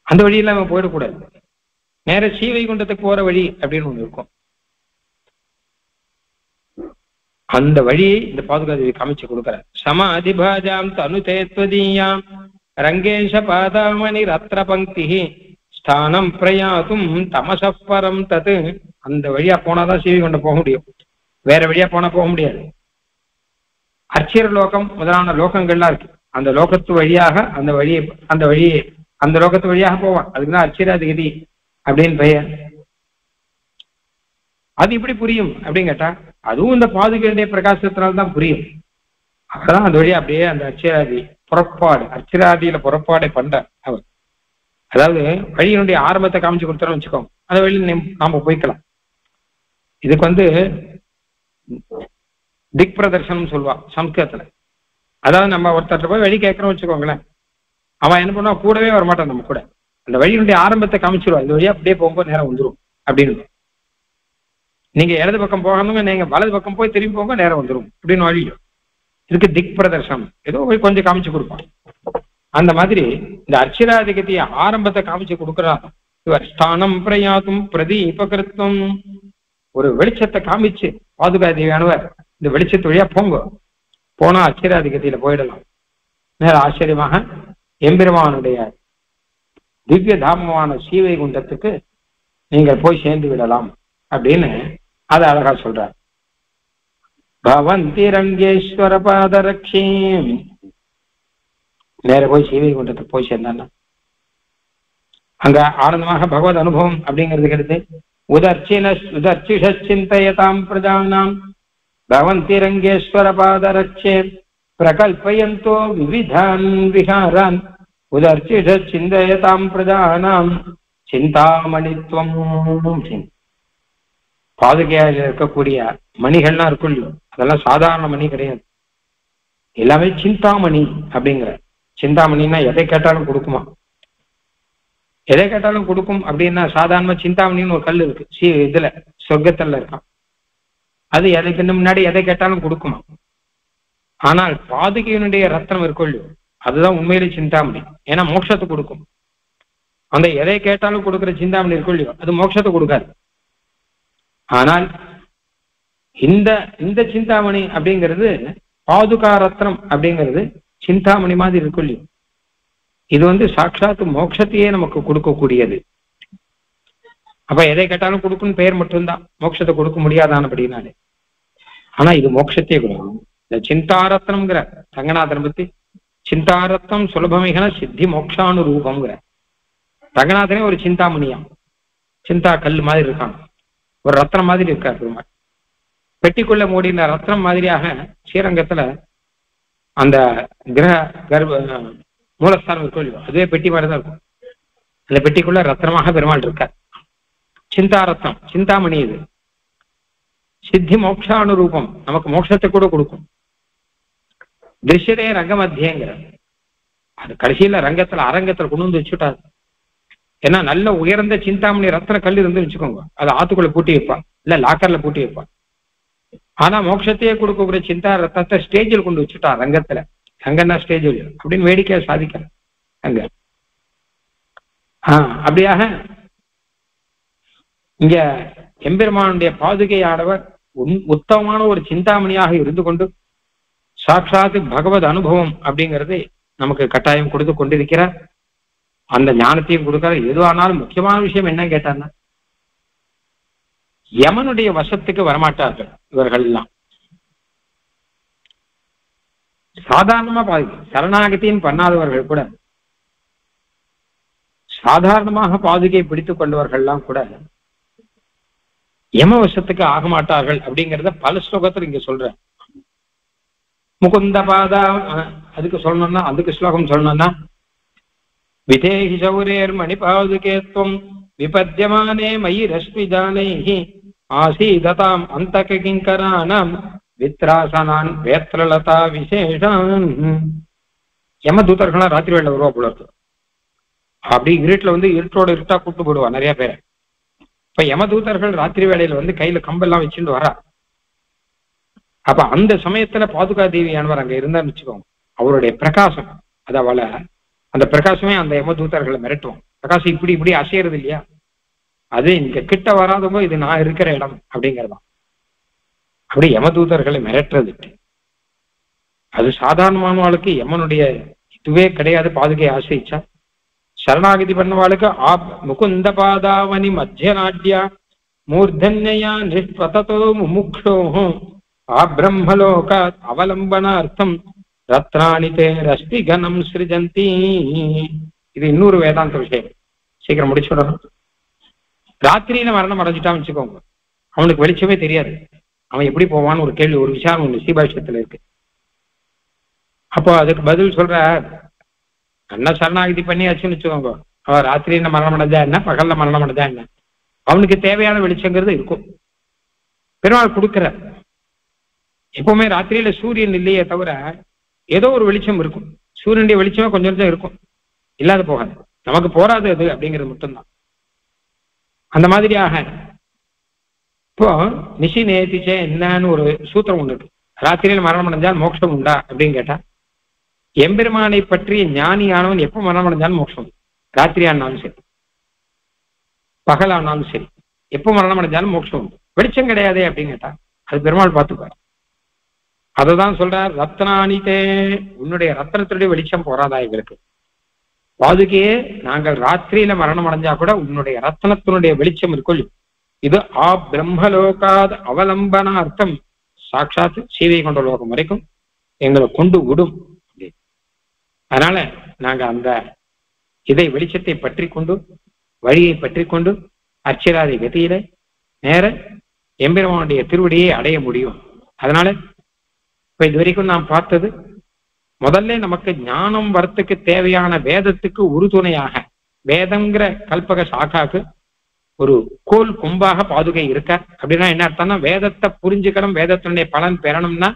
அந்த வழியெல்லாம் அவன் போயிடக்கூடாது. நேர ஸ்ரீவைகுண்டத்துக்கு போற வழி அப்படின்னு ஒண்ணு இருக்கும். அந்த வழியை இந்த பாதுகாதேவி காமிச்சு கொடுக்குற. சமாதி பாஜாம் தனு தேத்வதீயாம் ரங்கேஷ பாதாமணி ரத்ர பங்கி ஸ்தானம் பிரயாத்தும் தமசப்பரம் தது. அந்த வழியா போனாதான் ஸ்ரீவைகுண்டம் போக முடியும், வேற வழியா போனா போக முடியாது. அர்ச்சிர லோகம் முதலான லோகங்கள்லாம் இருக்கு. அந்த லோகத்து வழியாக அந்த லோகத்து வழியாக போவான். அதுக்குதான் அர்ச்சிராதிகதி அப்படின்னு பெயர். அது இப்படி புரியும் அப்படின்னு கேட்டா, அதுவும் இந்த பாதுகையுடைய பிரகாசத்தினால்தான் புரியும். அப்பதான் அந்த வழியா அப்படியே அந்த அர்ச்சிராதி புறப்பாடு, அர்ச்சிராதியில புறப்பாடை பண்ற அவர். அதாவது வழியினுடைய ஆரம்பத்தை காமிச்சு கொடுத்தோம்னு வச்சுக்கோங்க, அந்த வழியில நாம போய்க்கலாம். இதுக்கு திக் பிரதர்சனம் சொல்லுவா சம்ஸ்கிருதத்துல. அதாவது நம்ம ஒருத்தர் போய் வழி கேட்கறோம் வச்சுக்கோங்களேன், அவன் என்ன பண்ணுவான், கூடவே வரமாட்டான் நம்ம கூட. அந்த வழியினுடைய ஆரம்பத்தை காமிச்சிருவா, இந்த வழியா அப்படியே போகும்போது நேரம் வந்துடும் அப்படின்னு. நீங்க இடது பக்கம் போகணுங்க, நீங்க வலது பக்கம் போய் திரும்பி போங்க, நேரம் வந்துடும் அப்படின்னு வழியும் இதுக்கு திக் பிரதர்சனம் ஏதோ போய் கொஞ்சம் காமிச்சு கொடுப்பான். அந்த மாதிரி இந்த அர்ச்சிராதிகத்திய ஆரம்பத்தை காமிச்சு கொடுக்குறா இவர். ஸ்தானம் பிரயாத்தும் பிரதீபகிருத்தம், ஒரு வெளிச்சத்தை காமிச்சு பாதுகாதேவியானவர் இந்த வெளிச்சத்து வழியா போங்க, போனா அர்ச்சிராதிகத்தியில போயிடலாம். நேர ஆச்சரியமாக எம்பெருமானுடைய திவ்ய தாமமான ஸ்ரீவைகுண்டத்துக்கு நீங்கள் போய் சேர்ந்து விடலாம் அப்படின்னு அதை அழகா சொல்றார். பவந்தி ரங்கேஸ்வர பாதரக்ஷே, நேர போய் ஸ்ரீவைகுண்டத்துக்கு போய் சேர்ந்தான்னா அங்க ஆனந்தமாக பகவத் அனுபவம் அப்படிங்கிறது கிடையாது. உதர்ச்சிஷிந்தயதாம் பிரஜானாம் பவந்தி ரங்கேஸ்வர பாதரக்ஷே பிரகல்பயந்தோ விவிதான் விஹாரான் உதர்ச்சிஷிந்தயதாம் பிரஜானாம் சிந்தாமணித்வம். பாதுகையில் இருக்கக்கூடிய மணிகள்லாம் இருக்கும் இல்லையோ, அதெல்லாம் சாதாரண மணி கிடையாது, எல்லாமே சிந்தாமணி அப்படிங்கிற. சிந்தாமணின்னா எதை கேட்டாலும் கொடுக்குமா, எதை கேட்டாலும் கொடுக்கும் அப்படின்னா சாதாரணமா சிந்தாமணின்னு ஒரு கல் இருக்கு இதுல சொர்க்கத்துல இருக்கான், அது எதைக்கு முன்னாடி எதை கேட்டாலும் கொடுக்குமா. ஆனால் பாதுகையினுடைய ரத்னம் இருக்கும் இல்லையோ, அதுதான் உண்மையிலே சிந்தாமணி. ஏன்னா மோட்சத்தை கொடுக்கும். அந்த எதை கேட்டாலும் கொடுக்குற சிந்தாமணி இருக்கும் இல்லையோ, அது மோட்சத்தை கொடுக்காது. ஆனால் இந்த சிந்தாமணி அப்படிங்கிறது, பாதுகா ரத்னம் அப்படிங்கிறது சிந்தாமணி மாதிரி இருக்கும் இல்லையோ, இது சாட்சாத்து மோட்சத்தையே நமக்கு கொடுக்கக்கூடியது. அப்ப எதை கேட்டாலும் கொடுக்குன்னு பெயர் மட்டும்தான், மோட்சத்தை கொடுக்க முடியாதானபடினாலே. ஆனா இது மோட்சத்தையே கொடுக்கும். இந்த சிந்தாரத்னம்ங்கிற ரங்கநாதனை பத்தி சிந்தாரத்தம் சுலபமிகன சித்தி மோக்ஷானுரூபம்ங்கிற. ரங்கநாதனே ஒரு சிந்தாமணியாம், சிந்தா கல் மாதிரி இருக்கான், ஒரு ரத்னம் மாதிரி இருக்கார் பெருமாள். பெட்டிக்குள்ள மூடின ரத்னம் மாதிரியாக ஸ்ரீரங்கத்துல அந்த கிரக கர்ப்ப மூலஸ்தானம் இருக்கும், அதுவே பெட்டி மாதிரி தான் இருக்கும். அந்த பெட்டிக்குள்ள ரத்னமாக பெருமாள் இருக்கார். சிந்தாரத்னம், சிந்தாமணி. இது சித்தி மோக்ஷானுரூபம், நமக்கு மோட்சத்தை கூட கொடுக்கும். திருஷ்யதே ரங்க மத்தியங்கிற, அது கடைசியில ரங்கத்துல அரங்கத்துல கொண்டு வந்து வச்சுட்டாரு. ஏன்னா நல்ல உயர்ந்த சிந்தாமணி ரத்ன கல் இருந்து வச்சுக்கோங்க, அதை ஆத்துக்குள்ள பூட்டி வைப்பா, இல்ல லாக்கர்ல பூட்டி வைப்பா. ஆனா மோட்சத்தையே கொடுக்கக்கூடிய சிந்தா ரத்னத்தை ஸ்டேஜில் கொண்டு வச்சுட்டா ரங்கத்துல. ரங்கன்னா ஸ்டேஜில் அப்படின்னு வேடிக்கையா சாதிக்கல அங்க. அப்படியாக இங்க எம்பெருமானுடைய பாதுகை ஆடவர் உத்தமமான ஒரு சிந்தாமணியாக இருந்து கொண்டு சாட்சாத்து பகவத் அனுபவம் அப்படிங்கிறது நமக்கு கட்டாயம் கொடுத்து கொண்டிருக்கிறார். அந்த ஞானத்தையும் கொடுக்கிறார். எதுவானாலும் முக்கியமான விஷயம் என்ன கேட்டார்னா, யமனுடைய வசத்துக்கு வரமாட்டார்கள் இவர்கள் எல்லாம். சாதாரணமா பாதுகை சரணாகத்தின் பண்ணாதவர்கள் கூட, சாதாரணமாக பாதுகை பிடித்துக் கொண்டவர்கள்லாம் கூட யம வசத்துக்கு ஆக மாட்டார்கள் அப்படிங்கிறத பல ஸ்லோகத்தில் இங்க சொல்ற. முகுந்த பாதா அதுக்கு சொல்லணும்னா, அதுக்கு ஸ்லோகம் சொல்லணும்னா, விதேஹி சௌரேர் மணிபாதுகேத்வம் விபத்யமானே மயி ரஷ்மி ஜானைஹி ஆசீததாம் அந்தக கிங்கரானாம் வித்ராசனான் வேத்ரலதா விசேஷான். யம தூதர்களா ராத்திரி வேலை வருவா போல இருக்கு. அப்படி இருட்டுல இருட்டோட இருட்டா கூட்டு போடுவா நிறைய பேரை. இப்ப யமதூதர்கள் ராத்திரி வேளையில கையில கம்பெல்லாம் வச்சுட்டு வரா. அப்ப அந்த சமயத்துல பாதுகா தேவியானவர் அங்க இருந்தான்னு வச்சுக்கோங்க, அவருடைய பிரகாசம் அது அவளை, அந்த பிரகாசமே அந்த யமதூதர்களை மிரட்டுவோம். பிரகாசம் இப்படி இப்படி அசையறது இல்லையா, அது இங்க கிட்ட வராதவங்க இது நான் இருக்கிற இடம் அப்படிங்கிறதான். அப்படி யமதூதர்களை மிரட்டுறது அது சாதாரணமானவாளுக்கு யமனுடைய இதுவே கிடையாது. பாதுகை ஆசிரிச்சா சரணாகதி பண்ணவாளுக்கு முகுந்த பாதாவனி மத்திய நாட்டியா மூர்தன்யா நிஷ்பததோ முமுக்ஷோ ஆப்ரம்மலோகாத் அவலம்பனார்த்தம் ரத்னானி தே ரஷ்டி கனம் சிருஜந்தி. இது இன்னொரு வேதாந்த விஷயம், சீக்கிரம் முடிச்சுடணும். ராத்திரியில மரணம் அடைஞ்சிட்டான்னு வச்சுக்கோங்க, அவனுக்கு வெளிச்சமே தெரியாது. அவன் எப்படி போவான்னு ஒரு கேள்வி, ஒரு விசாரம் ஒண்ணு சீபாஷ்யத்துல இருக்கு. அப்போ அதுக்கு பதில் சொல்ற, நல்லா சரணாகதி பண்ணியாச்சுன்னு வச்சுக்கோங்க, அவன் ராத்திரியில மரணம் அடைஞ்சா என்ன, பகல்ல மரணம் அடைஞ்சா என்ன, அவனுக்கு தேவையான வெளிச்சங்கிறது இருக்கும். பெருமாள் கொடுக்கிற எப்பவுமே ராத்திரியில சூரியன் இல்லையே தவிர ஏதோ ஒரு வெளிச்சம் இருக்கும். சூரியனுடைய வெளிச்சமே கொஞ்சம் கொஞ்சம் இருக்கும், இல்லாத போகாது, நமக்கு போராது அது அப்படிங்கிறது மட்டும்தான். அந்த மாதிரியாக இப்போ நிஷி நேதிச்சே என்னன்னு ஒரு சூத்திரம் ஒண்ணு இருக்கு. ராத்திரியில் மரணம் அடைஞ்சால் மோட்சம் உண்டா அப்படின்னு கேட்டா, எம்பெருமானை பற்றிய ஞானியானவன் எப்ப மரணம் அடைஞ்சாலும் மோட்சம். ராத்திரி ஆனாலும் சரி, பகல் ஆனாலும் சரி, எப்ப மரணம் அடைஞ்சாலும் மோட்சம் உண்டு. வெளிச்சம் கிடையாதே அப்படின்னு கேட்டா அது பெருமாள் பார்த்துப்பார். அததான் சொல்றார், ரத்னானிதே, உன்னுடைய ரத்னத்துடைய வெளிச்சம் போறாதா எங்களுக்கு. பாதுகையே நாங்கள் ராத்திரியில மரணம் அடைஞ்சா கூட உன்னுடைய ரத்னத்தினுடைய வெளிச்சம் இருக்கும். இது பிரம்மலோகாத் அவலம்பனார்த்தம், சாட்சாத் சீவை கொண்ட லோகம் வரைக்கும் எங்களை கொண்டு விடும். அதனால நாங்க அந்த இதை வெளிச்சத்தை பற்றி கொண்டு, வழியை பற்றி கொண்டு அர்ச்சிராதி கதியில நேர எம்பெருமானுடைய திருவடியை அடைய முடியும். அதனால இப்ப இது வரைக்கும் நாம் பார்த்தது, முதல்ல நமக்கு ஞானம் வரத்துக்கு தேவையான வேதத்துக்கு உறுதுணையாக, வேதம்ங்கிற கல்பக சாக்காக்கு ஒரு கோல் கொம்பாக பாதுகை இருக்க. அப்படின்னா என்ன அர்த்தம்னா, வேதத்தை புரிஞ்சுக்கணும், வேதத்தினுடைய பலன் பெறணும்னா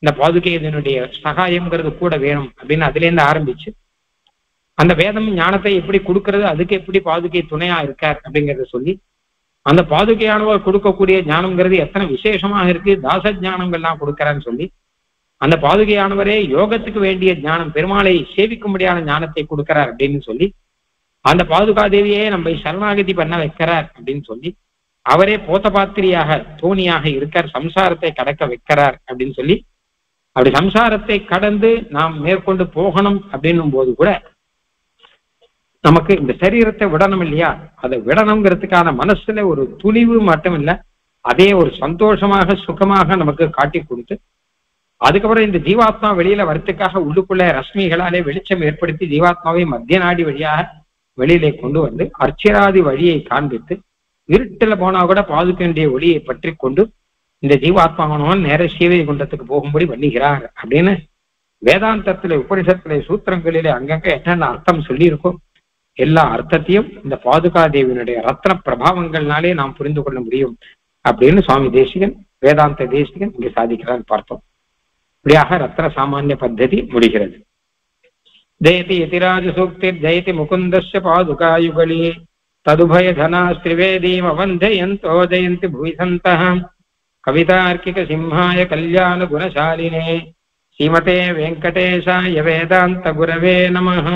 இந்த பாதுகை இதனுடைய சகாயம்ங்கிறது கூட வேணும் அப்படின்னு அதுல இருந்து ஆரம்பிச்சு, அந்த வேதம் ஞானத்தை எப்படி கொடுக்கறது, அதுக்கு எப்படி பாதுகை துணையா இருக்கார் அப்படிங்கிறத சொல்லி, அந்த பாதுகையானவர் கொடுக்கக்கூடிய ஞானம்ங்கிறது எத்தனை விசேஷமாக இருக்கு, தாச ஞானங்கள்லாம் கொடுக்கறான்னு சொல்லி, அந்த பாதுகையானவரே யோகத்துக்கு வேண்டிய ஞானம், பெருமாளை சேவிக்கும்படியான ஞானத்தை கொடுக்கிறார் அப்படின்னு சொல்லி, அந்த பாதுகாதேவியே நம்ம சரணாகதி பண்ண வைக்கிறார் அப்படின்னு சொல்லி, அவரே போத்த பாத்திரியாக தோணியாக இருக்கார், சம்சாரத்தை கடக்க வைக்கிறார் அப்படின்னு சொல்லி, அப்படி சம்சாரத்தை கடந்து நாம் மேற்கொண்டு போகணும் அப்படின்னும் போது கூட நமக்கு இந்த சரீரத்தை விடணும் இல்லையா, அதை விடணுங்கிறதுக்கான மனசுல ஒரு துணிவு மட்டும் இல்லை, அதே ஒரு சந்தோஷமாக சுகமாக நமக்கு காட்டி கொடுத்து அதுக்கப்புறம் இந்த ஜீவாத்மா வெளியில வரத்துக்காக உள்ளுக்குள்ள ரஷ்மிகளாலே வெளிச்சம் ஏற்படுத்தி ஜீவாத்மாவை மத்திய நாடி வழியாக வெளியிலே கொண்டு வந்து அர்ச்சராதி வழியை காண்பித்து இருட்டுல போனா கூட பாதுகனுடைய ஒளியை பற்றி கொண்டு இந்த ஜீவாத்மாவனவன் நேர சீவை குண்டத்துக்கு போகும்படி பண்ணுகிறார் அப்படின்னு வேதாந்தத்திலே உபனிஷத்திலே சூத்திரங்களிலே அங்கங்க என்னென்ன அர்த்தம் சொல்லி இருக்கும் எல்லா அர்த்தத்தையும் இந்த பாதுகாதேவியினுடைய ரத்ன பிரபாவங்கள்னாலே நாம் புரிந்து கொள்ள முடியும் அப்படின்னு சுவாமி தேசிகன் வேதாந்த தேசிகன் இங்கே சாதிக்கிறான்னு பார்த்தோம். இப்படியாக ரத்ன சாமானிய பத்ததி முடிகிறது. ஜெயதி யதிராஜ சூக்திர் ஜெயதி முகுந்தஸ்ய பாதுகாயுகளி ததுபய தனாஸ்திரிவேதீம் அவந்தயந்தோ ஜெயந்தி பூசந்தः கவிதார்க்கிக சிம்ஹாய கல்யாண குணசாலினே ஸ்ரீமதே வெங்கடேசாய வேதாந்த குரவே நமः.